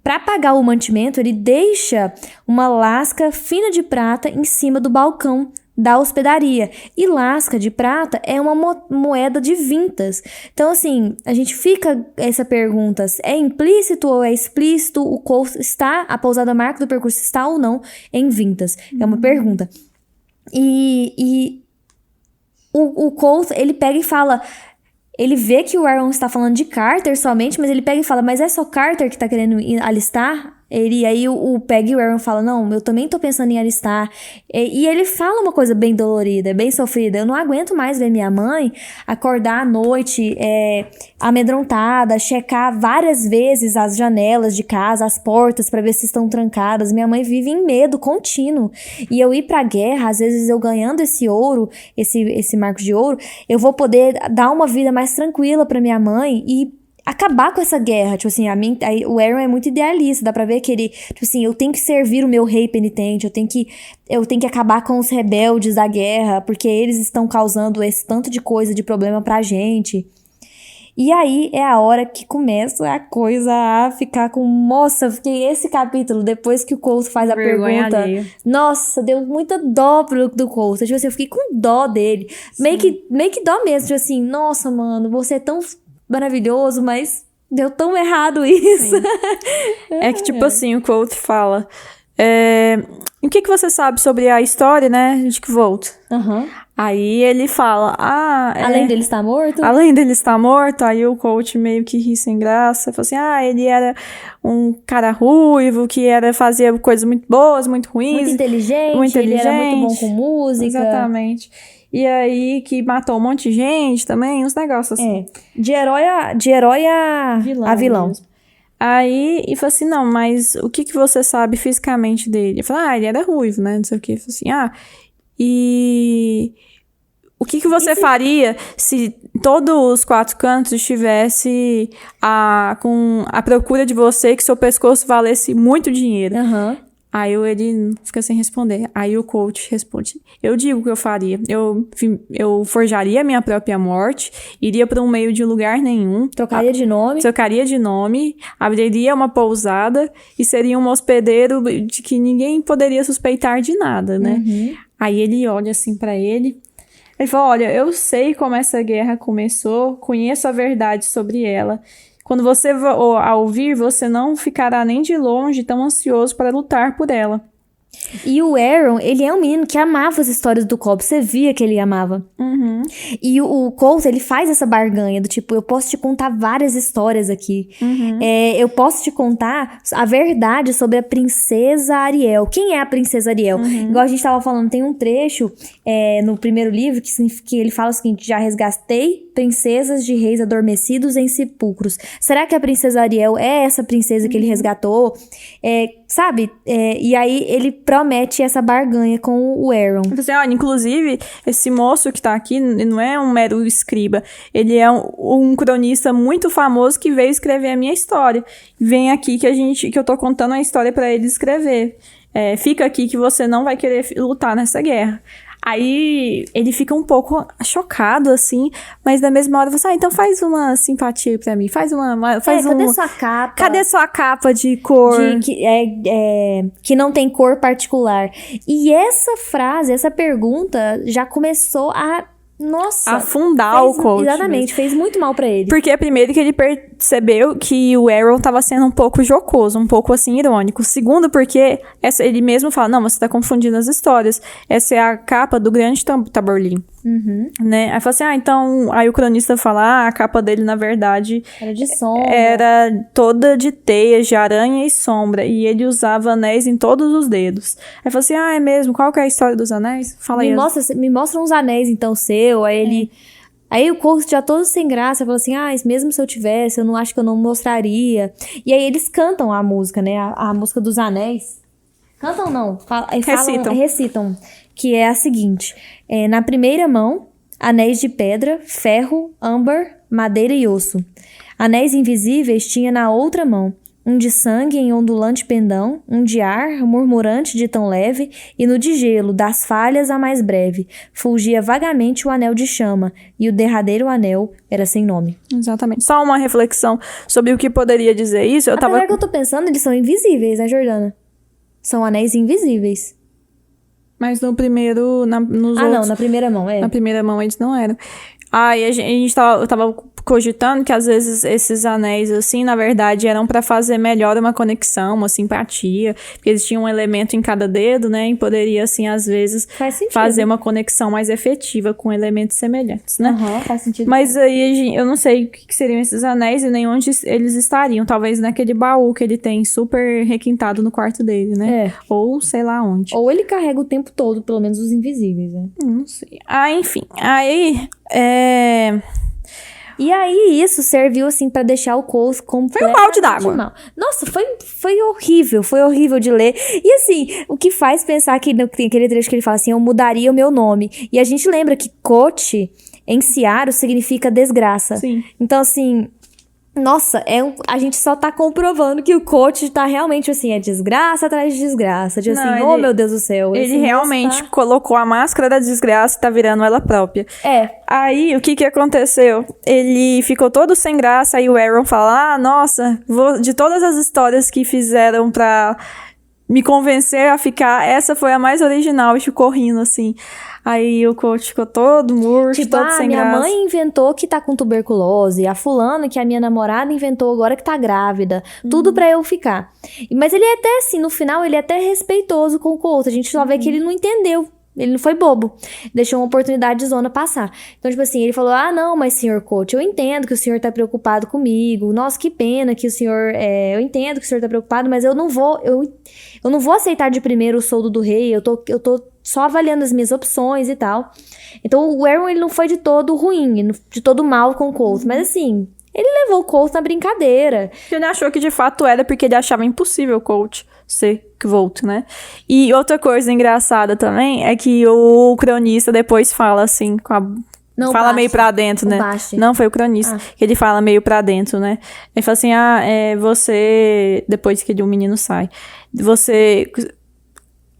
pra pagar o mantimento, ele deixa uma lasca fina de prata em cima do balcão da hospedaria. E lasca de prata é uma moeda de vintas. Então, assim, a gente fica essa pergunta, é implícito ou é explícito? A pousada marca do percurso está ou não em vintas? É uma pergunta. E o Coulson, ele pega e fala... Ele vê que o Aaron está falando de Carter somente, mas ele pega e fala, mas é só Carter que tá querendo alistar E aí o Peg e o Aaron falam, não, eu também tô pensando em alistar. E ele fala uma coisa bem dolorida, bem sofrida. Eu não aguento mais ver minha mãe acordar à noite amedrontada, checar várias vezes as janelas de casa, as portas pra ver se estão trancadas. Minha mãe vive em medo contínuo. E eu ir pra guerra, às vezes eu ganhando esse ouro, esse marco de ouro, eu vou poder dar uma vida mais tranquila pra minha mãe e acabar com essa guerra. Tipo assim, o Aaron é muito idealista, dá pra ver que ele, tipo assim, eu tenho que servir o meu rei penitente, eu tenho que acabar com os rebeldes da guerra, porque eles estão causando esse tanto de coisa, de problema pra gente. E aí é a hora que começa a coisa a ficar com... Nossa, fiquei esse capítulo, depois que o Colt faz a pergunta... Alheia. Nossa, deu muita dó do Colt. Tipo assim, eu fiquei com dó dele. Meio que dó mesmo. Tipo assim, nossa, mano, você é tão maravilhoso, mas deu tão errado isso. É que, tipo assim, o Colt fala... o que você sabe sobre a história, né, de Kvolt? Aí ele fala... além dele estar morto? Além dele estar morto, aí o Colt meio que ri sem graça. Falou assim, ele era um cara ruivo, que fazia coisas muito boas, muito ruins. Muito inteligente, ele era muito bom com música. Falei E aí, que matou um monte de gente também, uns negócios assim. De herói a vilão. Mesmo. Aí, e falou assim, não, mas o que você sabe fisicamente dele? Eu falei, ele era ruivo, né, não sei o quê. Eu falei assim, e o que você faria se todos os 4 cantos estivesse com a procura de você, que seu pescoço valesse muito dinheiro? Aí ele fica sem responder. Aí o Colt responde, eu digo o que eu faria. Eu forjaria a minha própria morte, iria para um meio de lugar nenhum. Trocaria de nome, abriria uma pousada e seria um hospedeiro de que ninguém poderia suspeitar de nada, né? Aí ele olha assim pra ele. Ele fala, olha, eu sei como essa guerra começou, conheço a verdade sobre ela. Quando você a ouvir, você não ficará nem de longe tão ansioso para lutar por ela. E o Aaron, ele é um menino que amava as histórias do Cobb. Você via que ele amava. E o Colt, ele faz essa barganha do tipo, eu posso te contar várias histórias aqui. Eu posso te contar a verdade sobre a princesa Ariel. Quem é a princesa Ariel? Igual a gente tava falando, tem um trecho no primeiro livro que ele fala o seguinte, já resgatei princesas de reis adormecidos em sepulcros. Será que a princesa Ariel é essa princesa que ele resgatou? Sabe? E aí ele promete essa barganha com o Aaron. Assim, olha, inclusive, esse moço que tá aqui não é um mero escriba. Ele é um cronista muito famoso que veio escrever a minha história. Vem aqui que eu tô contando a história pra ele escrever. Fica aqui que você não vai querer lutar nessa guerra. Aí ele fica um pouco chocado, assim, mas na mesma hora você, então faz uma simpatia pra mim, cadê sua capa? Cadê sua capa de cor? Que não tem cor particular. E essa frase, essa pergunta já começou a afundar o Colt. Exatamente, fez muito mal pra ele. Porque primeiro que ele percebeu que o Aaron tava sendo um pouco jocoso, um pouco assim irônico. Segundo, porque ele mesmo fala, não, você tá confundindo as histórias. Essa é a capa do grande Taborlin. Né? Aí fala assim, então... Aí o cronista fala, a capa dele, na verdade... Era de sombra. Era toda de teias, de aranha e sombra. E ele usava anéis em todos os dedos. Aí fala assim, é mesmo? Qual que é a história dos anéis? Fala aí. Me mostra uns anéis, então, seu. Aí ele... Aí o Colt já todo sem graça, falou assim, mesmo se eu tivesse, eu não acho que eu não mostraria. E aí eles cantam a música, né? A música dos anéis. Cantam não, recitam. Que é a seguinte, na primeira mão, anéis de pedra, ferro, âmbar, madeira e osso. Anéis invisíveis tinha na outra mão, um de sangue em ondulante pendão, um de ar, murmurante de tão leve, e no de gelo, das falhas a mais breve, fulgia vagamente o anel de chama, e o derradeiro anel era sem nome. Exatamente. Só uma reflexão sobre o que poderia dizer isso. Apesar que eu tô pensando, eles são invisíveis, né, Jordana? São anéis invisíveis. Mas no primeiro, nos outros... não, na primeira mão, Na primeira mão eles não eram. E eu tava cogitando que às vezes esses anéis, assim, na verdade, eram pra fazer melhor uma conexão, uma simpatia, porque eles tinham um elemento em cada dedo, né, e poderia, assim, às vezes, fazer uma conexão mais efetiva com elementos semelhantes, né? Faz sentido. Mas aí, eu não sei o que seriam esses anéis e nem onde eles estariam, talvez naquele baú que ele tem super requintado no quarto dele, né? Ou sei lá onde. Ou ele carrega o tempo todo, pelo menos os invisíveis, né? Não sei. Enfim, E aí, isso serviu, assim, pra deixar o Colt completamente Foi um balde d'água. mal. Nossa, foi horrível de ler. E, assim, o que faz pensar que tem aquele trecho que ele fala assim, eu mudaria o meu nome. E a gente lembra que Colt, em Ciaro, significa desgraça. Sim. Então, assim... Nossa, a gente só tá comprovando que o coach tá realmente, assim, é desgraça atrás de desgraça. De assim, oh meu Deus do céu. Ele realmente colocou a máscara da desgraça e tá virando ela própria. Aí, o que aconteceu? Ele ficou todo sem graça, aí o Aaron fala, nossa, de todas as histórias que fizeram pra me convencer a ficar, essa foi a mais original, e ficou rindo, assim. Aí o coach ficou todo murcho, tipo, todo sem graça. Minha mãe inventou que tá com tuberculose, a fulana que a minha namorada inventou agora que tá grávida. Tudo pra eu ficar. Mas ele é até assim, no final, ele é até respeitoso com o Colt. A gente só vê que ele não entendeu. Ele não foi bobo. Deixou uma oportunidade de zona passar. Então, tipo assim, ele falou, não, mas senhor coach, eu entendo que o senhor tá preocupado comigo. Nossa, que pena que o senhor... eu entendo que o senhor tá preocupado, mas eu não vou aceitar de primeiro o soldo do rei. Eu tô só avaliando as minhas opções e tal. Então, o Aaron, ele não foi de todo ruim, de todo mal com o Colt. Mas, assim, ele levou o Colt na brincadeira. Ele achou que, de fato, era porque ele achava impossível o Colt ser Kvolt, né? E outra coisa engraçada também é que o cronista depois fala assim, fala meio pra dentro, né? Não, foi o cronista. Que ele fala meio pra dentro, né? Ele fala assim, você... Depois que o menino sai. Você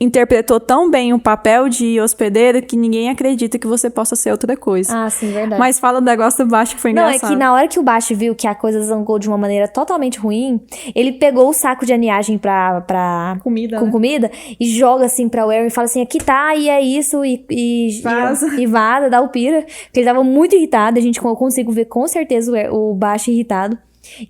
interpretou tão bem o papel de hospedeiro que ninguém acredita que você possa ser outra coisa. Sim, verdade. Mas fala do negócio do Bash que foi engraçado. Não, é que na hora que o Bash viu que a coisa zangou de uma maneira totalmente ruim, ele pegou o saco de aninhagem comida, com comida e joga assim pra Aaron e fala assim, aqui tá, e é isso, e vaza, dá o pira. Porque ele tava muito irritado, eu consigo ver com certeza o Bash irritado.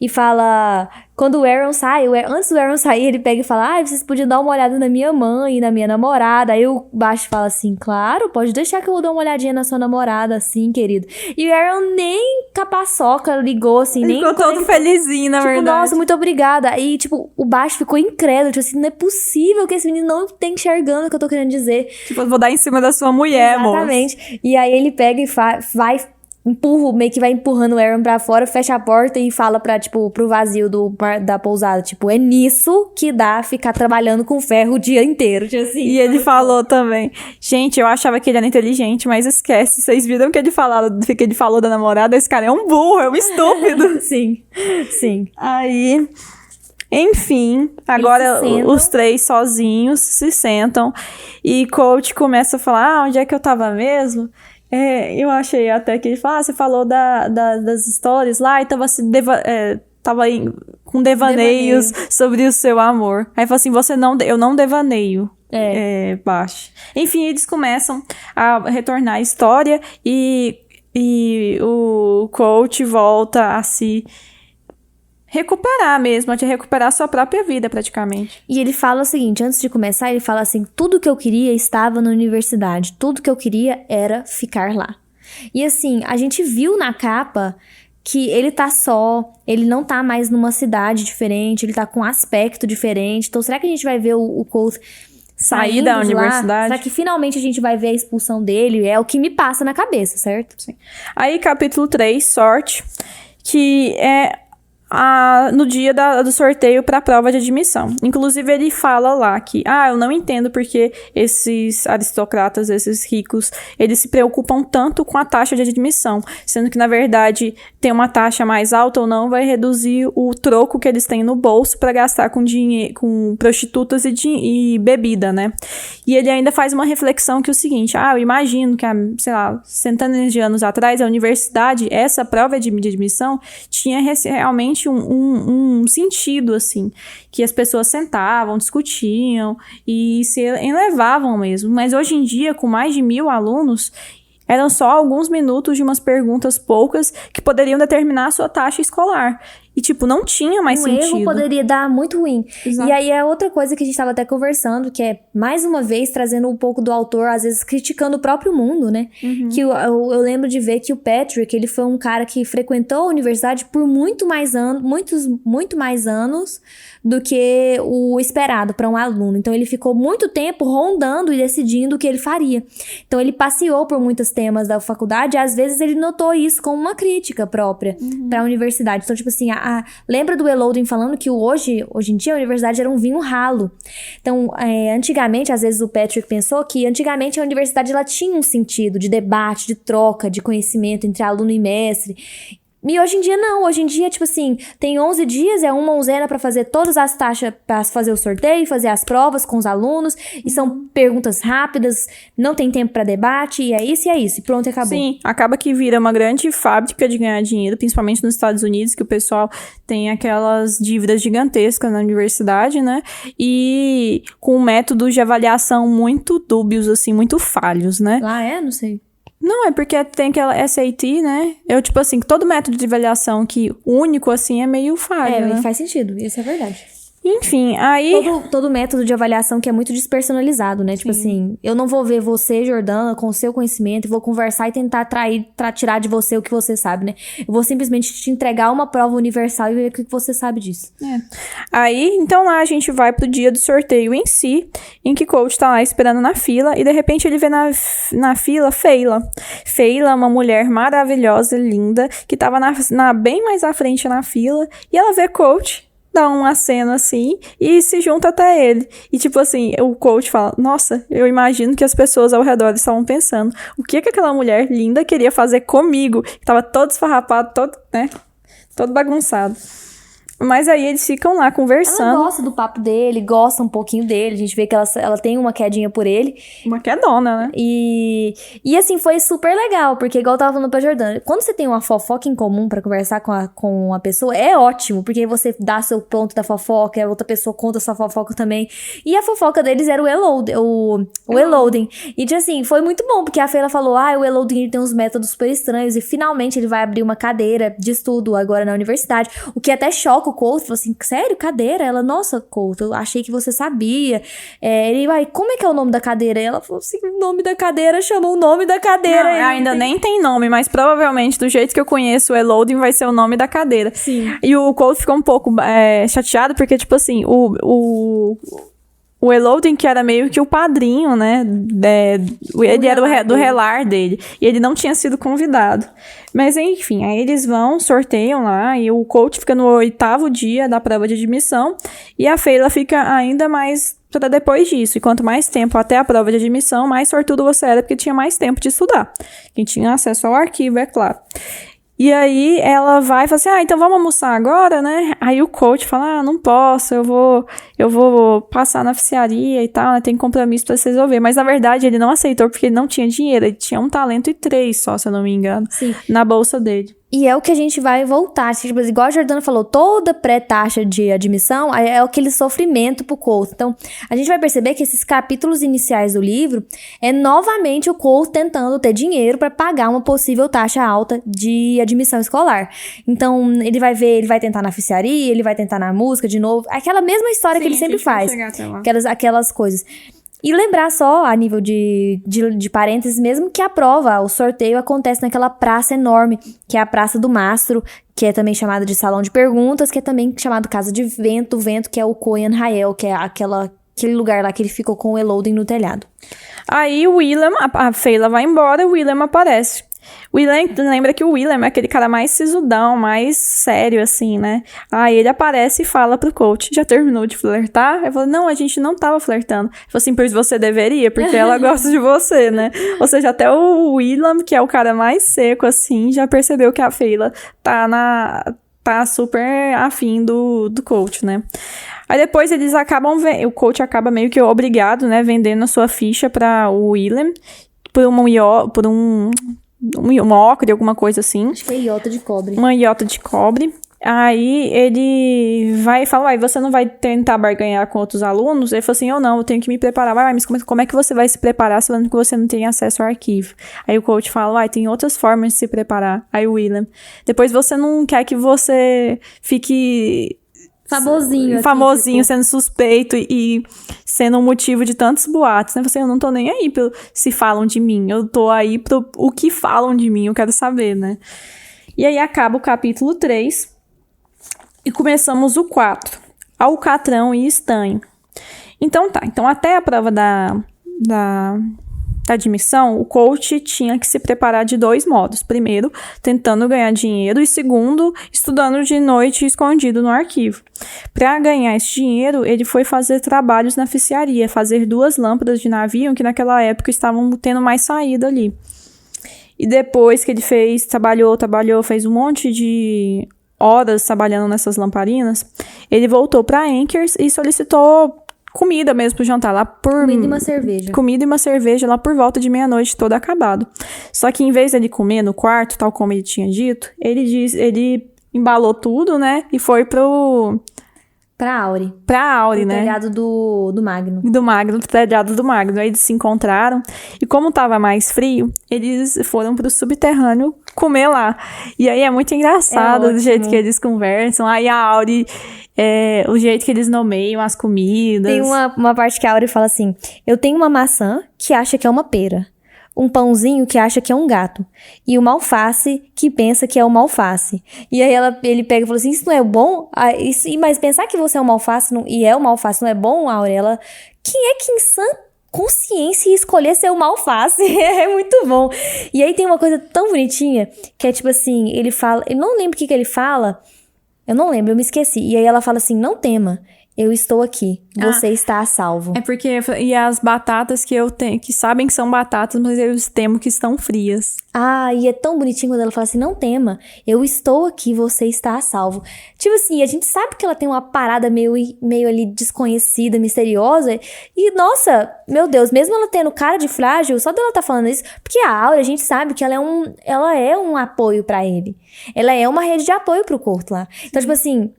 E fala, quando o Aaron sai, antes do Aaron sair, ele pega e fala, vocês podiam dar uma olhada na minha mãe e na minha namorada. Aí o Bash fala assim, claro, pode deixar que eu vou dar uma olhadinha na sua namorada, assim, querido. E o Aaron nem capaçoca ligou, assim, ele ficou todo felizinho, na verdade. Nossa, muito obrigada. Aí, tipo, o Bash ficou incrédulo, tipo assim, não é possível que esse menino não tenha enxergando o que eu tô querendo dizer. Tipo, eu vou dar em cima da sua mulher, moço. Exatamente. E aí ele pega e vai meio que vai empurrando o Aaron pra fora, fecha a porta e fala pro vazio da pousada, tipo, é nisso que dá ficar trabalhando com ferro o dia inteiro, tipo assim. E ele falou também, gente, eu achava que ele era inteligente, mas esquece, vocês viram que ele falou da namorada? Esse cara é um burro, é um estúpido. Sim. Aí, enfim, agora os três sozinhos se sentam e Colt começa a falar, onde é que eu tava mesmo? Eu achei até que ele fala, você falou das histórias lá e tava com devaneios sobre o seu amor. Aí fala assim, eu não devaneio. Baixo. Enfim, eles começam a retornar a história e o coach volta a se recuperar mesmo, a recuperar sua própria vida, praticamente. E ele fala o seguinte, antes de começar, ele fala assim, tudo que eu queria estava na universidade, tudo que eu queria era ficar lá. E assim, a gente viu na capa que ele tá só, ele não tá mais numa cidade diferente, ele tá com um aspecto diferente, então será que a gente vai ver o Colt sair da universidade? Será que finalmente a gente vai ver a expulsão dele? É o que me passa na cabeça, certo? Sim. Aí, capítulo 3, sorte, que é no dia do sorteio para a prova de admissão. Inclusive, ele fala lá que, eu não entendo porque esses aristocratas, esses ricos, eles se preocupam tanto com a taxa de admissão, sendo que, na verdade, ter uma taxa mais alta ou não vai reduzir o troco que eles têm no bolso para gastar com dinheiro, com prostitutas e bebida, né? E ele ainda faz uma reflexão que é o seguinte, eu imagino que, sei lá, centenas de anos atrás, a universidade, essa prova de admissão, tinha realmente um sentido, assim, que as pessoas sentavam, discutiam e se elevavam mesmo. Mas hoje em dia, com mais de 1.000 alunos, Eram só alguns minutos de umas perguntas poucas que poderiam determinar a sua taxa escolar. E, tipo, não tinha mais sentido. Um erro poderia dar muito ruim. Exato. E aí é outra coisa que a gente tava até conversando, que é, mais uma vez, trazendo um pouco do autor, às vezes criticando o próprio mundo, né? Que eu lembro de ver que o Patrick, ele foi um cara que frequentou a universidade por muito mais anos do que o esperado para um aluno. Então, ele ficou muito tempo rondando e decidindo o que ele faria. Então, ele passeou por muitos temas da faculdade e, às vezes, ele notou isso como uma crítica própria para a universidade. Então, tipo assim, lembra do Elodin falando que hoje em dia a universidade era um vinho ralo. Então, antigamente, às vezes o Patrick pensou que antigamente a universidade ela tinha um sentido de debate, de troca, de conhecimento entre aluno e mestre. E hoje em dia não, hoje em dia, tipo assim, tem 11 dias, é uma onzena pra fazer todas as taxas, pra fazer o sorteio, fazer as provas com os alunos, e são perguntas rápidas, não tem tempo pra debate, e é isso, e pronto, acabou. Sim, acaba que vira uma grande fábrica de ganhar dinheiro, principalmente nos Estados Unidos, que o pessoal tem aquelas dívidas gigantescas na universidade, né, e com métodos de avaliação muito dúbios, assim, muito falhos, né. Lá não sei. Não, é porque tem aquela SAT, né? Tipo assim, todo método de avaliação que único, assim, é meio falho, né? Faz sentido, isso é verdade. Enfim, aí... Todo método de avaliação que é muito despersonalizado, né? Tipo assim, eu não vou ver você, Jordana, com o seu conhecimento, e vou conversar e tentar tirar de você o que você sabe, né? Eu vou simplesmente te entregar uma prova universal e ver o que você sabe disso. Aí, então lá a gente vai pro dia do sorteio em si, em que o coach tá lá esperando na fila, e de repente ele vê na fila Feila. Feila, uma mulher maravilhosa, linda, que tava bem mais à frente na fila, e ela vê coach, dá um aceno assim e se junta até ele. E tipo assim, o coach fala, nossa, eu imagino que as pessoas ao redor estavam pensando, o que aquela mulher linda queria fazer comigo? Que tava todo esfarrapado, todo bagunçado. Mas aí eles ficam lá conversando. Ela gosta do papo dele, gosta um pouquinho dele. A gente vê que ela tem uma quedinha por ele. Uma quedona, né? E assim, foi super legal. Porque igual eu tava falando pra Jordana, quando você tem uma fofoca em comum pra conversar com a pessoa, é ótimo. Porque aí você dá seu ponto da fofoca, a outra pessoa conta sua fofoca também. E a fofoca deles era o Elodin. E assim, foi muito bom. Porque a Feila falou, o Elodin tem uns métodos super estranhos. E finalmente ele vai abrir uma cadeira de estudo agora na universidade. O que até choca o Colt, falou assim, sério, cadeira? Ela, nossa, Colt, eu achei que você sabia. Ele vai, como é que é o nome da cadeira? E ela falou assim, o nome da cadeira, chamou o nome da cadeira. Não, ainda nem tem nome, mas provavelmente, do jeito que eu conheço o Elodin, vai ser o nome da cadeira. Sim. E o Colt ficou um pouco chateado, porque, tipo assim, o Elodin, que era meio que o padrinho, né? Ele era do relar dele. E ele não tinha sido convidado. Mas, enfim, aí eles sorteiam lá. E o coach fica no 8º dia da prova de admissão. E a Feila fica ainda mais para depois disso. E quanto mais tempo até a prova de admissão, mais sortudo você era, porque tinha mais tempo de estudar. Quem tinha acesso ao arquivo, é claro. E aí ela vai e fala assim, então vamos almoçar agora, né? Aí o coach fala, não posso, eu vou passar na oficiaria e tal, né? Tem compromisso pra se resolver. Mas na verdade ele não aceitou porque ele não tinha dinheiro, ele tinha 1 talento e 3 só, se eu não me engano, na bolsa dele. E é o que a gente vai voltar. Tipo, igual a Jordana falou, toda pré-taxa de admissão é aquele sofrimento pro Colt. Então, a gente vai perceber que esses capítulos iniciais do livro é novamente o Colt tentando ter dinheiro para pagar uma possível taxa alta de admissão escolar. Então, ele vai tentar na oficiaria, ele vai tentar na música de novo. Aquela mesma história que ele sempre faz. Aquelas coisas. E lembrar só, a nível de parênteses mesmo, que a prova, o sorteio acontece naquela praça enorme, que é a Praça do Mastro, que é também chamada de Salão de Perguntas, que é também chamado Casa de Vento, que é o Cohen Rael, que é aquele lugar lá que ele ficou com o Elodin no telhado. Aí o William, a Feila vai embora, o William aparece. Lembra que o William é aquele cara mais sisudão, mais sério, assim, né? Aí ele aparece e fala pro coach, já terminou de flertar? Eu falo, não, a gente não tava flertando. Eu falo assim, pois você deveria, porque ela gosta de você, né? Ou seja, até o William, que é o cara mais seco, assim, já percebeu que a Feila tá super afim do coach, né? Aí depois eles o coach acaba meio que obrigado, né, vendendo a sua ficha pra o William por uma ocre, alguma coisa assim. Acho que é iota de cobre. Uma iota de cobre. Aí ele vai e fala, uai, você não vai tentar barganhar com outros alunos? Ele falou assim, eu não, eu tenho que me preparar. Vai, mas como é que você vai se preparar sabendo que você não tem acesso ao arquivo? Aí o coach fala, uai, tem outras formas de se preparar. Aí o William, depois você não quer que você fique... famosinho, sendo suspeito e sendo um motivo de tantos boatos, né? Eu não tô nem aí se falam de mim, eu tô aí pro o que falam de mim, eu quero saber, né? E aí acaba o capítulo 3 e começamos o 4, Alcatrão e Estanho. Então até a prova da admissão, o coach tinha que se preparar de 2 modos. Primeiro, tentando ganhar dinheiro e segundo, estudando de noite escondido no arquivo. Para ganhar esse dinheiro, ele foi fazer trabalhos na oficiaria, fazer 2 lâmpadas de navio que naquela época estavam tendo mais saída ali. E depois que ele trabalhou, fez um monte de horas trabalhando nessas lamparinas, ele voltou para Anchors e solicitou comida mesmo pro jantar lá por... Comida e uma cerveja. Comida e uma cerveja lá por volta de meia-noite, todo acabado. Só que em vez dele comer no quarto, tal como ele tinha dito, ele embalou tudo, né? E foi pra Auri, né? Telhado do Magno. Do telhado do Magno. Aí eles se encontraram. E como tava mais frio, eles foram pro subterrâneo comer lá. E aí é muito engraçado do jeito que eles conversam. Aí a Auri... o jeito que eles nomeiam as comidas. Tem uma parte que a Auri fala assim, eu tenho uma maçã que acha que é uma pera, um pãozinho que acha que é um gato, e uma alface que pensa que é uma alface. E aí ele pega e fala assim, isso não é bom? Mas pensar que você é uma alface e é uma alface não é bom, Auri? Quem é que em sã consciência ia escolher ser uma alface? É muito bom. E aí tem uma coisa tão bonitinha, que é tipo assim, ele fala, eu não lembro o que ele fala. Eu não lembro, eu me esqueci. E aí ela fala assim, não tema, eu estou aqui, você está a salvo. É porque, e as batatas que eu tenho, que sabem que são batatas, mas eu temo que estão frias. E é tão bonitinho quando ela fala assim, não tema, eu estou aqui, você está a salvo. Tipo assim, a gente sabe que ela tem uma parada meio ali desconhecida, misteriosa, e nossa, meu Deus, mesmo ela tendo cara de frágil, só dela tá falando isso, porque a Aura, a gente sabe que ela é um apoio pra ele. Ela é uma rede de apoio pro Corto lá. Então, tipo assim,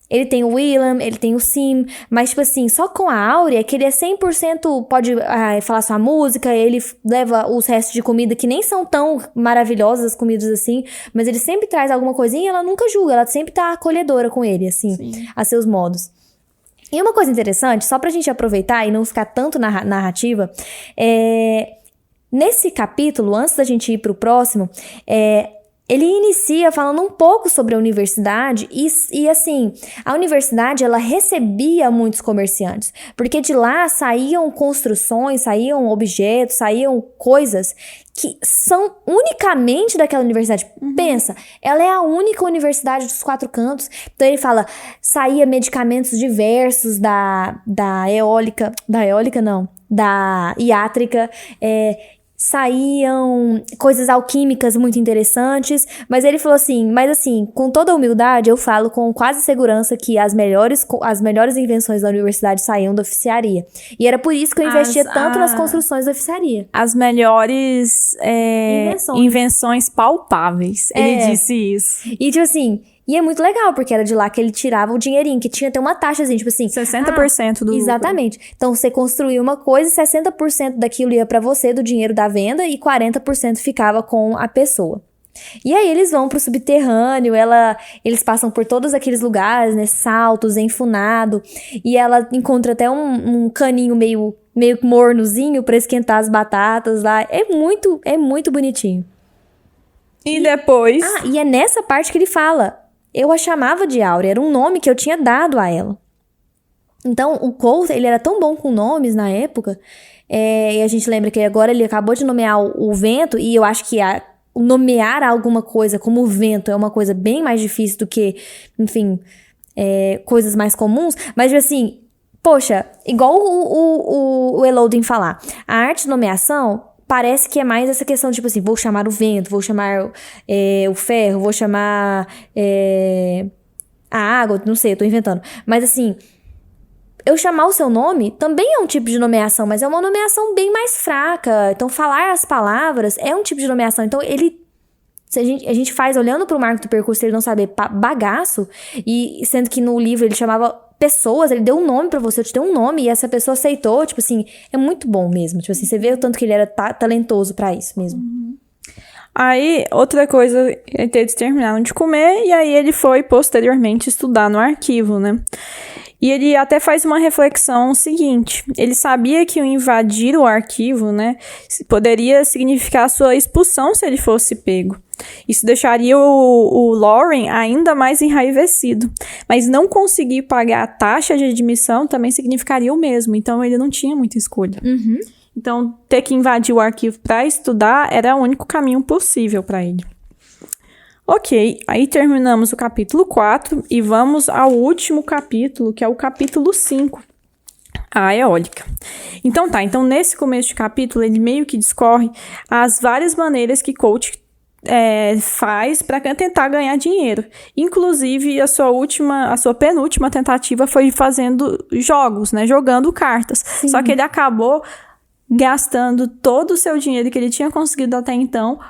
ele tem o William, ele tem o Sim, mas, tipo assim, só com a Áurea, que ele é 100%, pode falar sua música, ele leva os restos de comida que nem são tão maravilhosas as comidas assim, mas ele sempre traz alguma coisinha e ela nunca julga, ela sempre tá acolhedora com ele, assim, Sim. A seus modos. E uma coisa interessante, só pra gente aproveitar e não ficar tanto na narrativa, nesse capítulo, antes da gente ir pro próximo, ele inicia falando um pouco sobre a universidade e assim, a universidade, ela recebia muitos comerciantes, porque de lá saíam construções, saíam objetos, saíam coisas que são unicamente daquela universidade. Pensa, ela é a única universidade dos 4 cantos. Então ele fala, saía medicamentos diversos da iátrica, saíam coisas alquímicas muito interessantes, mas ele falou assim, mas assim, com toda a humildade, eu falo com quase segurança que as melhores invenções da universidade saíam da oficiaria. E era por isso que eu investia tanto nas construções da oficiaria. As melhores invenções palpáveis. Ele disse isso. E tipo assim, e é muito legal, porque era de lá que ele tirava o dinheirinho, que tinha até uma taxa, assim, tipo assim... 60% do... Exatamente. Então, você construía uma coisa, 60% daquilo ia pra você, do dinheiro da venda, e 40% ficava com a pessoa. E aí, eles vão pro subterrâneo, eles passam por todos aqueles lugares, né, saltos, enfunado, e ela encontra até um caninho meio mornozinho pra esquentar as batatas lá. É muito bonitinho. E depois... e é nessa parte que ele fala... Eu a chamava de Áurea, era um nome que eu tinha dado a ela. Então, o Colt, ele era tão bom com nomes na época, e a gente lembra que agora ele acabou de nomear o vento, e eu acho que nomear alguma coisa como vento é uma coisa bem mais difícil do que, enfim, coisas mais comuns, mas assim, poxa, igual o Elodin falar, a arte de nomeação... Parece que é mais essa questão, tipo assim, vou chamar o vento, vou chamar o ferro, vou chamar a água, não sei, eu tô inventando. Mas assim, eu chamar o seu nome também é um tipo de nomeação, mas é uma nomeação bem mais fraca. Então, falar as palavras é um tipo de nomeação. Então, ele Se a gente faz olhando pro marco do percurso, ele não saber bagaço, e sendo que no livro ele chamava pessoas, ele deu um nome pra você, eu te dei um nome, e essa pessoa aceitou, tipo assim, é muito bom mesmo. Tipo assim, você vê o tanto que ele era talentoso pra isso mesmo. Aí, outra coisa, eles terminaram de comer, e aí ele foi posteriormente estudar no arquivo, né? E ele até faz uma reflexão seguinte, ele sabia que o invadir o arquivo, né, poderia significar sua expulsão se ele fosse pego. Isso deixaria o Lauren ainda mais enraivecido. Mas não conseguir pagar a taxa de admissão também significaria o mesmo, então ele não tinha muita escolha. Então, ter que invadir o arquivo para estudar era o único caminho possível para ele. Ok, aí terminamos o capítulo 4 e vamos ao último capítulo, que é o capítulo 5, a eólica. Então nesse começo de capítulo, ele meio que discorre as várias maneiras que coach faz para tentar ganhar dinheiro. Inclusive, a sua penúltima tentativa foi fazendo jogos, né? Jogando cartas. Sim. Só que ele acabou gastando todo o seu dinheiro que ele tinha conseguido até então.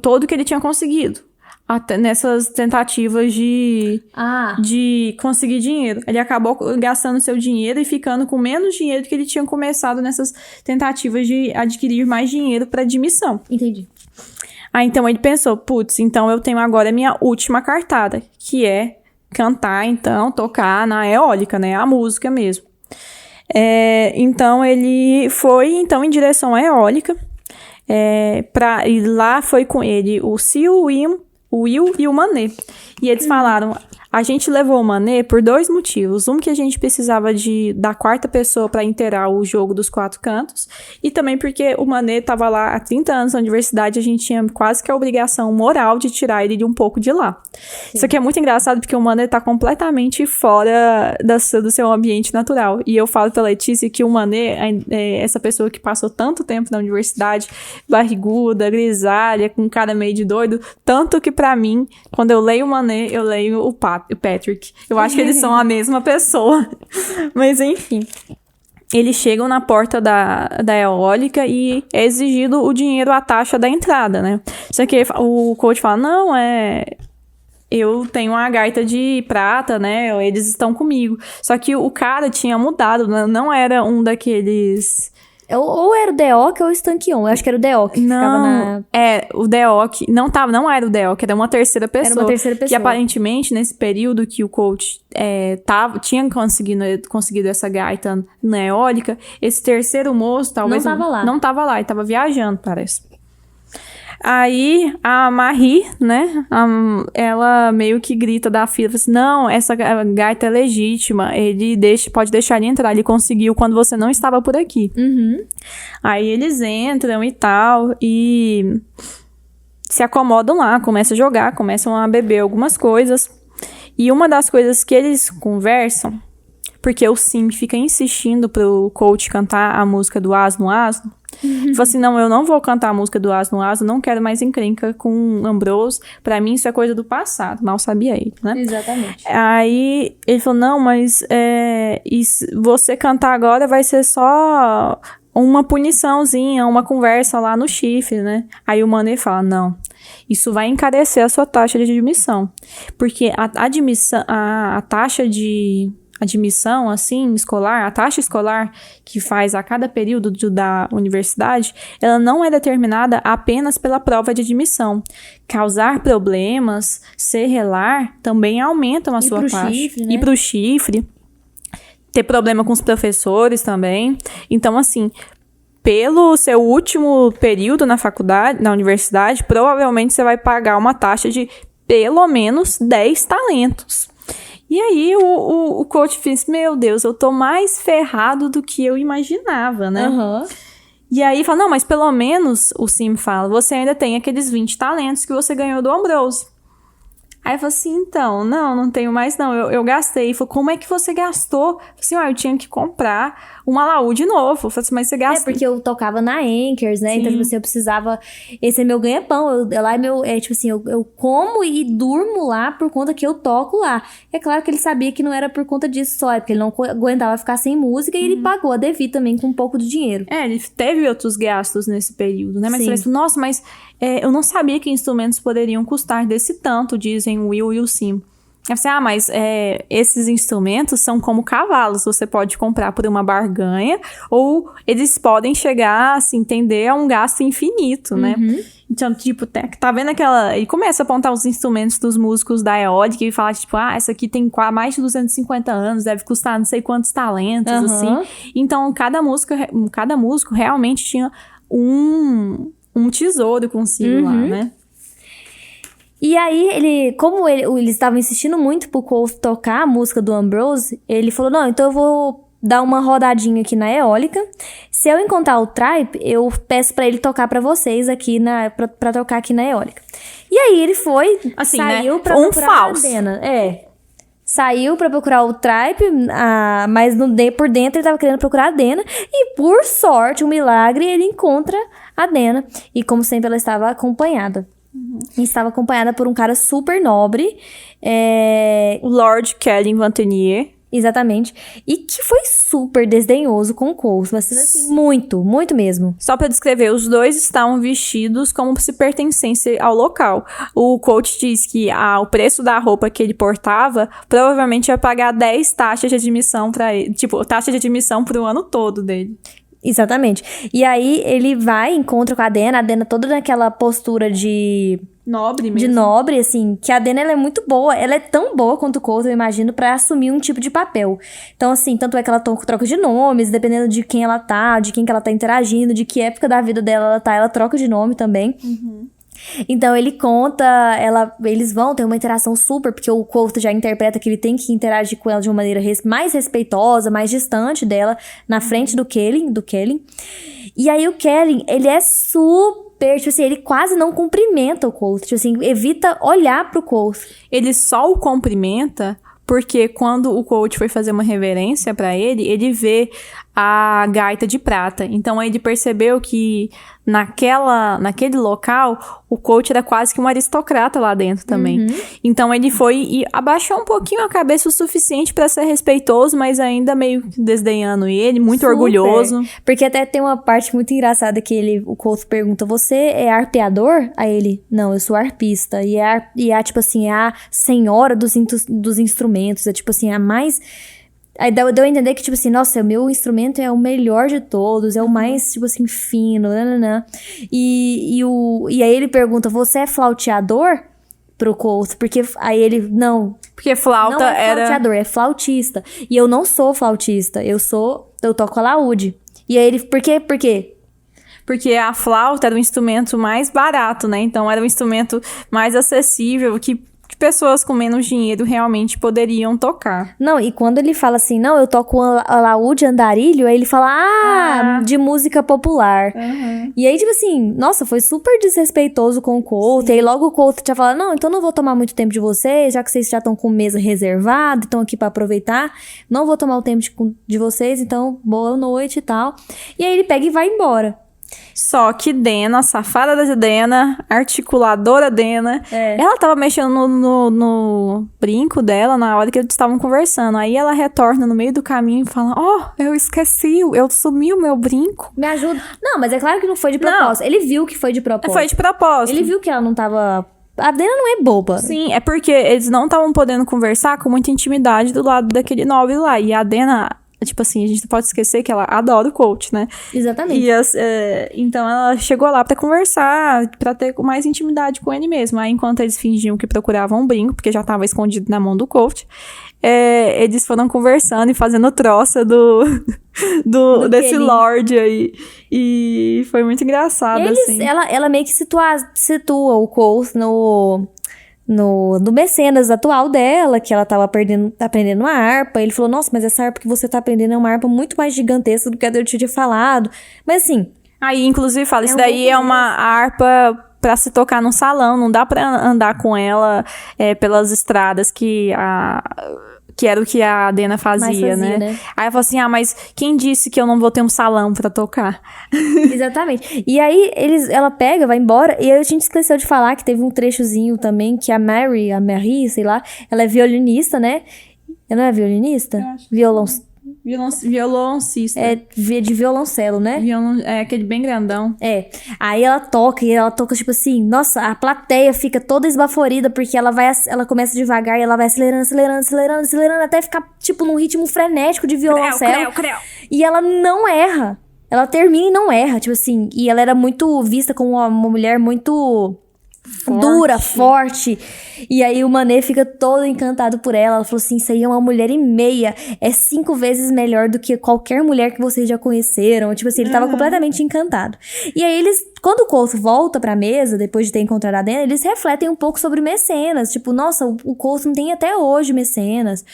Todo que ele tinha conseguido. Até nessas tentativas de conseguir dinheiro. Ele acabou gastando seu dinheiro e ficando com menos dinheiro do que ele tinha começado nessas tentativas de adquirir mais dinheiro para admissão. Entendi. Então ele pensou, então eu tenho agora a minha última cartada, que é cantar, então, tocar na eólica, né? A música mesmo. Então ele foi em direção à eólica, e lá foi com ele o Sil, o Will e o Manet. E eles falaram, a gente levou o Manet por 2 motivos. Um, que a gente precisava da quarta pessoa para inteirar o jogo dos 4 cantos. E também porque o Manet estava lá há 30 anos na universidade, a gente tinha quase que a obrigação moral de tirar ele de um pouco de lá. Sim. Isso aqui é muito engraçado, porque o Manet tá completamente fora do seu ambiente natural. E eu falo pra Letícia que o Manet é essa pessoa que passou tanto tempo na universidade, barriguda, grisalha, com cara meio de doido. Tanto que pra mim, quando eu leio o Manet, eu leio o Patrick. Eu acho que eles são a mesma pessoa. Mas enfim. Eles chegam na porta da eólica e é exigido o dinheiro, a taxa da entrada, né? Só que o coach fala, não, eu tenho uma gaita de prata, né? Eles estão comigo. Só que o cara tinha mudado, não era um daqueles... Ou era o Deok ou o Stankion. Eu acho que era o Deok. Não, o Deok. Não era o Deok, era uma terceira pessoa. Era uma terceira pessoa. Que aparentemente, nesse período que o coach tinha conseguido essa gaita na eólica, esse terceiro moço talvez... Não tava lá. Não tava lá, ele tava viajando, parece. Aí, a Marie, né, ela meio que grita da fila, fala assim, não, essa gaita é legítima, ele pode deixar ele entrar, ele conseguiu quando você não estava por aqui. Aí eles entram e tal, e se acomodam lá, começam a jogar, começam a beber algumas coisas, e uma das coisas que eles conversam, porque o Sim fica insistindo pro coach cantar a música do Asno Asno, Falou assim, não, eu não vou cantar a música do Asno Asno, não quero mais encrenca com Ambrose, pra mim isso é coisa do passado, mal sabia ele, né? Exatamente. Aí ele falou, não, mas você cantar agora vai ser só uma puniçãozinha, uma conversa lá no chifre, né? Aí o Manet fala, não, isso vai encarecer a sua taxa de admissão, porque a taxa de admissão, assim, escolar, a taxa escolar que faz a cada período da universidade, ela não é determinada apenas pela prova de admissão. Causar problemas, ser relar, também aumentam a sua taxa. Chifre, né? Ir pro chifre, ter problema com os professores também. Então, assim, pelo seu último período na faculdade, na universidade, provavelmente você vai pagar uma taxa de pelo menos 10 talentos. E aí o coach fez, meu Deus, eu tô mais ferrado do que eu imaginava, né? Uhum. E aí fala, não, mas pelo menos, o Sim fala, você ainda tem aqueles 20 talentos que você ganhou do Ambrose. Aí eu falei assim, então, não tenho mais não, eu gastei. Ele falou, como é que você gastou? Eu falei assim, eu tinha que comprar um alaúde novo. Eu falei assim, mas você gastou? Porque eu tocava na Anchors, né? Sim. Então, tipo assim, eu precisava... Esse é meu ganha-pão. Lá é meu... tipo assim, eu como e durmo lá por conta que eu toco lá. É claro que ele sabia que não era por conta disso só, é porque ele não aguentava ficar sem música e ele pagou a Devi também com um pouco de dinheiro. Ele teve outros gastos nesse período, né? Mas Sim. ele falou, nossa, mas eu não sabia que instrumentos poderiam custar desse tanto, dizem o Will e o Sim. Eu falei, mas esses instrumentos são como cavalos, você pode comprar por uma barganha, ou eles podem chegar, assim, entender, a um gasto infinito, né? Então, tipo, tá vendo aquela... Ele começa a apontar os instrumentos dos músicos da eólica e fala, tipo, essa aqui tem mais de 250 anos, deve custar não sei quantos talentos, assim. Então, cada músico realmente tinha um tesouro consigo lá, né? E aí, como eles estavam insistindo muito pro Cole tocar a música do Ambrose, ele falou, não, então eu vou dar uma rodadinha aqui na eólica. Se eu encontrar o Tripe, eu peço pra ele tocar pra vocês aqui, pra tocar aqui na eólica. E aí ele foi, assim, saiu né? pra procurar a Dena. Saiu pra procurar o Tripe, mas por dentro ele tava querendo procurar a Dena. E por sorte, um milagre, ele encontra a Dena. E como sempre, ela estava acompanhada. E estava acompanhada por um cara super nobre. O Lord Kelly Vantenier. Exatamente. E que foi super desdenhoso com o Cole. Mas assim, muito, muito mesmo. Só pra descrever, os dois estavam vestidos como se pertencessem ao local. O coach diz que o preço da roupa que ele portava provavelmente ia pagar 10 taxas de admissão pra ele. Tipo, taxa de admissão pro ano todo dele. Exatamente. E aí ele encontra com a Dena toda naquela postura de... Nobre mesmo. De nobre, assim, que a Dena, ela é muito boa. Ela é tão boa quanto o Cole, eu imagino, pra assumir um tipo de papel. Então, assim, tanto é que ela troca de nomes, dependendo de quem ela tá, de quem que ela tá interagindo, de que época da vida dela ela tá, ela troca de nome também. Então, ele conta, eles vão ter uma interação super, porque o Cole já interpreta que ele tem que interagir com ela de uma maneira mais respeitosa, mais distante dela, na frente do Kelly. E aí, o Kelly, ele é super, tipo assim, ele quase não cumprimenta o Cole, tipo assim, evita olhar pro Cole. Ele só o cumprimenta porque quando o coach foi fazer uma reverência pra ele, ele vê a gaita de prata. Então, ele percebeu que naquele local, o coach era quase que um aristocrata lá dentro também. Então, ele foi e abaixou um pouquinho a cabeça o suficiente pra ser respeitoso, mas ainda meio desdenhando ele, muito Super. orgulhoso. Porque até tem uma parte muito engraçada que o coach pergunta, você é arpeador? Aí ele, não, eu sou arpista. E tipo assim, é a senhora dos instrumentos, é tipo assim, a mais... Aí deu a entender que, tipo assim, nossa, o meu instrumento é o melhor de todos, é o mais, tipo assim, fino, nananã. E aí ele pergunta, você é flauteador? Pro Cole, porque aí ele, não. Porque flauta não é flauteador, é flautista. E eu não sou flautista, eu toco alaúde. E aí ele, por quê? Porque a flauta era o instrumento mais barato, né? Então, era um instrumento mais acessível, que pessoas com menos dinheiro realmente poderiam tocar. Não, e quando ele fala assim, não, eu toco alaúde, andarilho, aí ele fala, de música popular. E aí, tipo assim, nossa, foi super desrespeitoso com o Cole. E aí logo o Cole já fala, não, então não vou tomar muito tempo de vocês, já que vocês já estão com mesa reservada, estão aqui pra aproveitar, não vou tomar o tempo de vocês, então boa noite e tal. E aí ele pega e vai embora. Só que Dena, a safada da Dena, articuladora Dena, ela tava mexendo no brinco dela na hora que eles estavam conversando. Aí ela retorna no meio do caminho e fala, eu esqueci, eu sumi o meu brinco. Me ajuda. Não, mas é claro que não foi de propósito. Não. Ele viu que foi de propósito. Foi de propósito. Ele viu que ela não tava... A Dena não é boba. Sim, é porque eles não estavam podendo conversar com muita intimidade do lado daquele nobre lá. E a Dena... Tipo assim, a gente não pode esquecer que ela adora o coach, né? Exatamente. Então, ela chegou lá pra conversar, pra ter mais intimidade com ele mesmo. Aí, enquanto eles fingiam que procuravam um brinco, porque já tava escondido na mão do coach, eles foram conversando e fazendo troça desse Lorde aí. E foi muito engraçado, assim. Ela meio que situa o coach no mecenas atual dela, que ela tava aprendendo uma harpa. Ele falou, nossa, mas essa harpa que você tá aprendendo é uma harpa muito mais gigantesca do que a eu tinha falado. Mas assim... Aí, inclusive, fala, isso daí é uma harpa pra se tocar num salão, não dá pra andar com ela pelas estradas que era o que a Dena fazia, né? Aí ela falou assim, mas quem disse que eu não vou ter um salão pra tocar? Exatamente. E aí, ela pega, vai embora, e aí a gente esqueceu de falar que teve um trechozinho também, que a Marie, sei lá, ela é violinista, né? Ela não é violinista? Violoncista. De violoncelo, né? Aquele bem grandão. Aí ela toca, tipo assim, nossa, a plateia fica toda esbaforida, porque ela começa devagar e ela vai acelerando, até ficar, tipo, num ritmo frenético de violoncelo. Creu. E ela não erra. Ela termina e não erra, tipo assim. E ela era muito vista como uma mulher muito... dura, forte. E aí o Manet fica todo encantado por ela. Ela falou assim, isso aí é uma mulher e meia. É 5 vezes melhor do que qualquer mulher que vocês já conheceram. Tipo assim, ele tava completamente encantado. E aí quando o Quoth volta pra mesa, depois de ter encontrado a Dena, eles refletem um pouco sobre mecenas. Tipo, nossa, o Quoth não tem até hoje mecenas.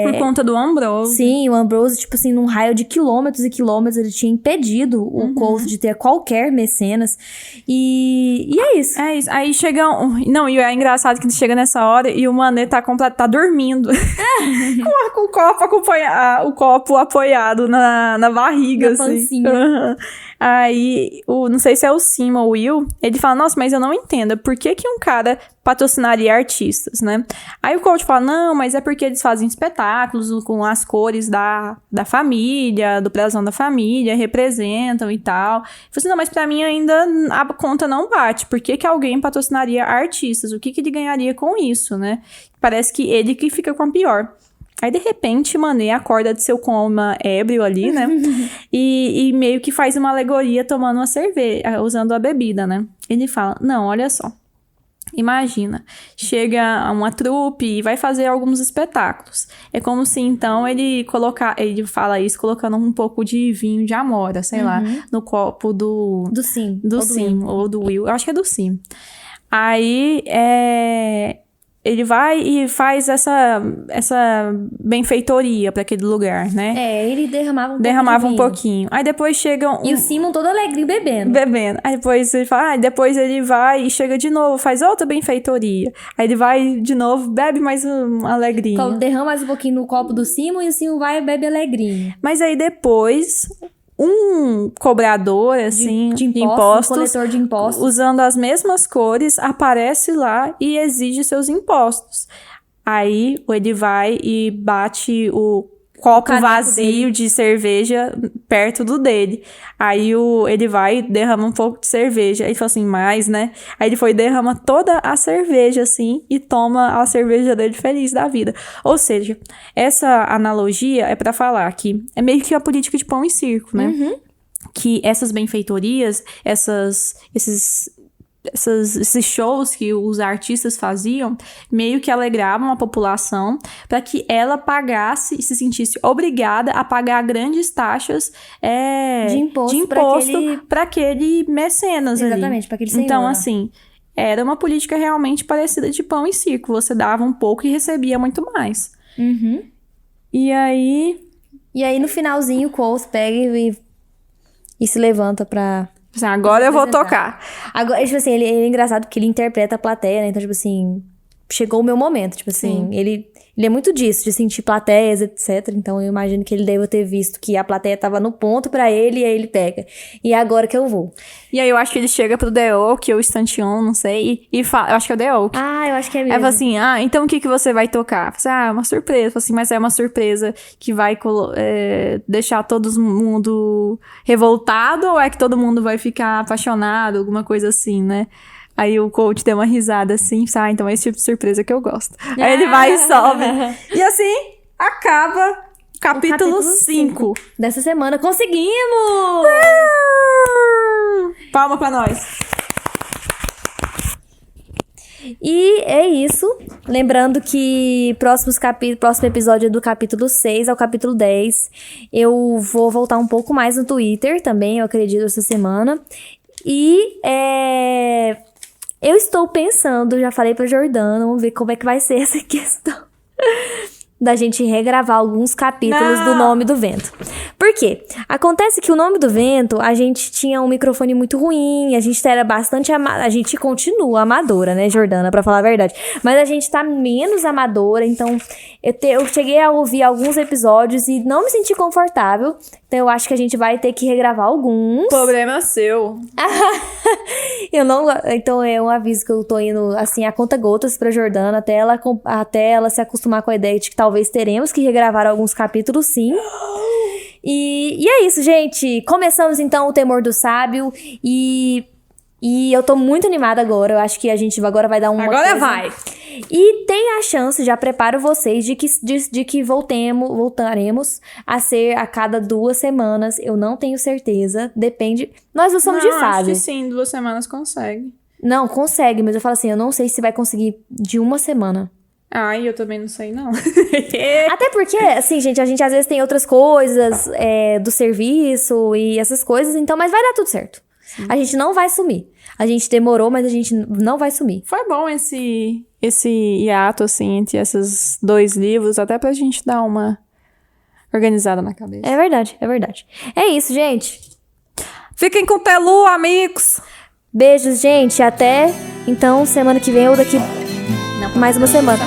Por conta do Ambrose. Sim, o Ambrose, tipo assim, num raio de quilômetros e quilômetros, ele tinha impedido o Quoth de ter qualquer mecenas. E é isso. É isso. Aí chega... Não, e é engraçado que chega nessa hora e o Manet tá dormindo. com o copo apoiado na barriga, na assim. Pancinha. Aí, não sei se é o Sim ou o Will, ele fala, nossa, mas eu não entendo, por que um cara patrocinaria artistas, né? Aí o coach fala, não, mas é porque eles fazem espetáculos com as cores da família, do brasão da família, representam e tal. Eu falei assim, não, mas pra mim ainda a conta não bate, por que alguém patrocinaria artistas? O que ele ganharia com isso, né? Parece que ele que fica com a pior. Aí, de repente, Manet acorda de seu coma ébrio ali, né? e meio que faz uma alegoria tomando uma cerveja, usando a bebida, né? Ele fala, não, olha só. Imagina, chega uma trupe e vai fazer alguns espetáculos. É como se, então, ele fala isso colocando um pouco de vinho de amora, sei lá, no copo do Sim. Ou do Will. Eu acho que é do Sim. Aí, ele vai e faz essa benfeitoria pra aquele lugar, né? Ele derramava um pouquinho. Aí depois chega E o Simon todo alegrinho bebendo. Aí depois ele fala, depois ele vai e chega de novo, faz outra benfeitoria. Aí ele vai de novo, bebe mais um alegrinho. Derrama mais um pouquinho no copo do Simon e o Simon vai e bebe alegrinho. Mas aí depois... um cobrador, assim, de impostos, um coletor de impostos, usando as mesmas cores, aparece lá e exige seus impostos. Aí, ele vai e bate o copo vazio de cerveja perto do dele. Aí, ele vai e derrama um pouco de cerveja. Aí ele fala assim, mais, né? Aí ele foi e derrama toda a cerveja, assim, e toma a cerveja dele feliz da vida. Ou seja, essa analogia é pra falar que é meio que a política de pão e circo, né? Que essas benfeitorias, esses shows que os artistas faziam, meio que alegravam a população para que ela pagasse e se sentisse obrigada a pagar grandes taxas de imposto para aquele mecenas. Exatamente, para aquele senhor. Então, assim, era uma política realmente parecida de pão e circo. Você dava um pouco e recebia muito mais. E aí, no finalzinho, o Quoth pega e se levanta pra... Agora eu vou tocar. Agora, tipo assim, ele é engraçado porque ele interpreta a plateia, né? Então, tipo assim, chegou o meu momento. Tipo assim, ele é muito disso, de sentir plateias, etc. Então, eu imagino que ele deva ter visto que a plateia tava no ponto pra ele e aí ele pega. E é agora que eu vou. E aí, eu acho que ele chega pro The Oak ou Stantion, não sei, e fala, eu acho que é o The Oak. Eu acho que é mesmo. Aí fala assim, então o que você vai tocar? Fala assim, uma surpresa. Fala assim, mas é uma surpresa que vai deixar todo mundo revoltado ou é que todo mundo vai ficar apaixonado, alguma coisa assim, né? Aí o coach deu uma risada assim, então é esse tipo de surpresa que eu gosto. Aí ele vai e sobe. E assim, acaba o capítulo 5 dessa semana. Conseguimos! Palma pra nós. E é isso. Lembrando que próximo episódio é do capítulo 6 ao capítulo 10. Eu vou voltar um pouco mais no Twitter também, eu acredito, essa semana. E eu estou pensando, já falei pra Jordana, vamos ver como é que vai ser essa questão da gente regravar alguns capítulos do Nome do Vento. Por quê? Acontece que o Nome do Vento, a gente tinha um microfone muito ruim, a gente era bastante... A gente continua amadora, né, Jordana, pra falar a verdade. Mas a gente tá menos amadora, então eu cheguei a ouvir alguns episódios e não me senti confortável. Então eu acho que a gente vai ter que regravar alguns. Problema seu. Então é um aviso que eu tô indo, assim, a conta gotas pra Jordana, até ela se acostumar com a ideia de que talvez teremos que regravar alguns capítulos, sim. E é isso, gente. Começamos, então, o Temor do Sábio. E eu tô muito animada agora. Eu acho que a gente agora vai dar uma Agora coisa. vai! E tem a chance, já preparo vocês, de que voltaremos a ser a cada 2 semanas. Eu não tenho certeza. Depende. Nós não somos de fase. Acho que sim, 2 semanas consegue. Não, consegue, mas eu falo assim, eu não sei se vai conseguir de 1 semana. Ai, eu também não sei, não. Até porque, assim, gente, a gente às vezes tem outras coisas do serviço e essas coisas, então, mas vai dar tudo certo. Sim. A gente não vai sumir. A gente demorou, mas a gente não vai sumir. Foi bom esse hiato, assim, entre esses 2 livros, até pra gente dar uma organizada na cabeça. É verdade, é verdade. É isso, gente. Fiquem com o Telu, amigos! Beijos, gente. Até, então, semana que vem ou daqui mais uma semana.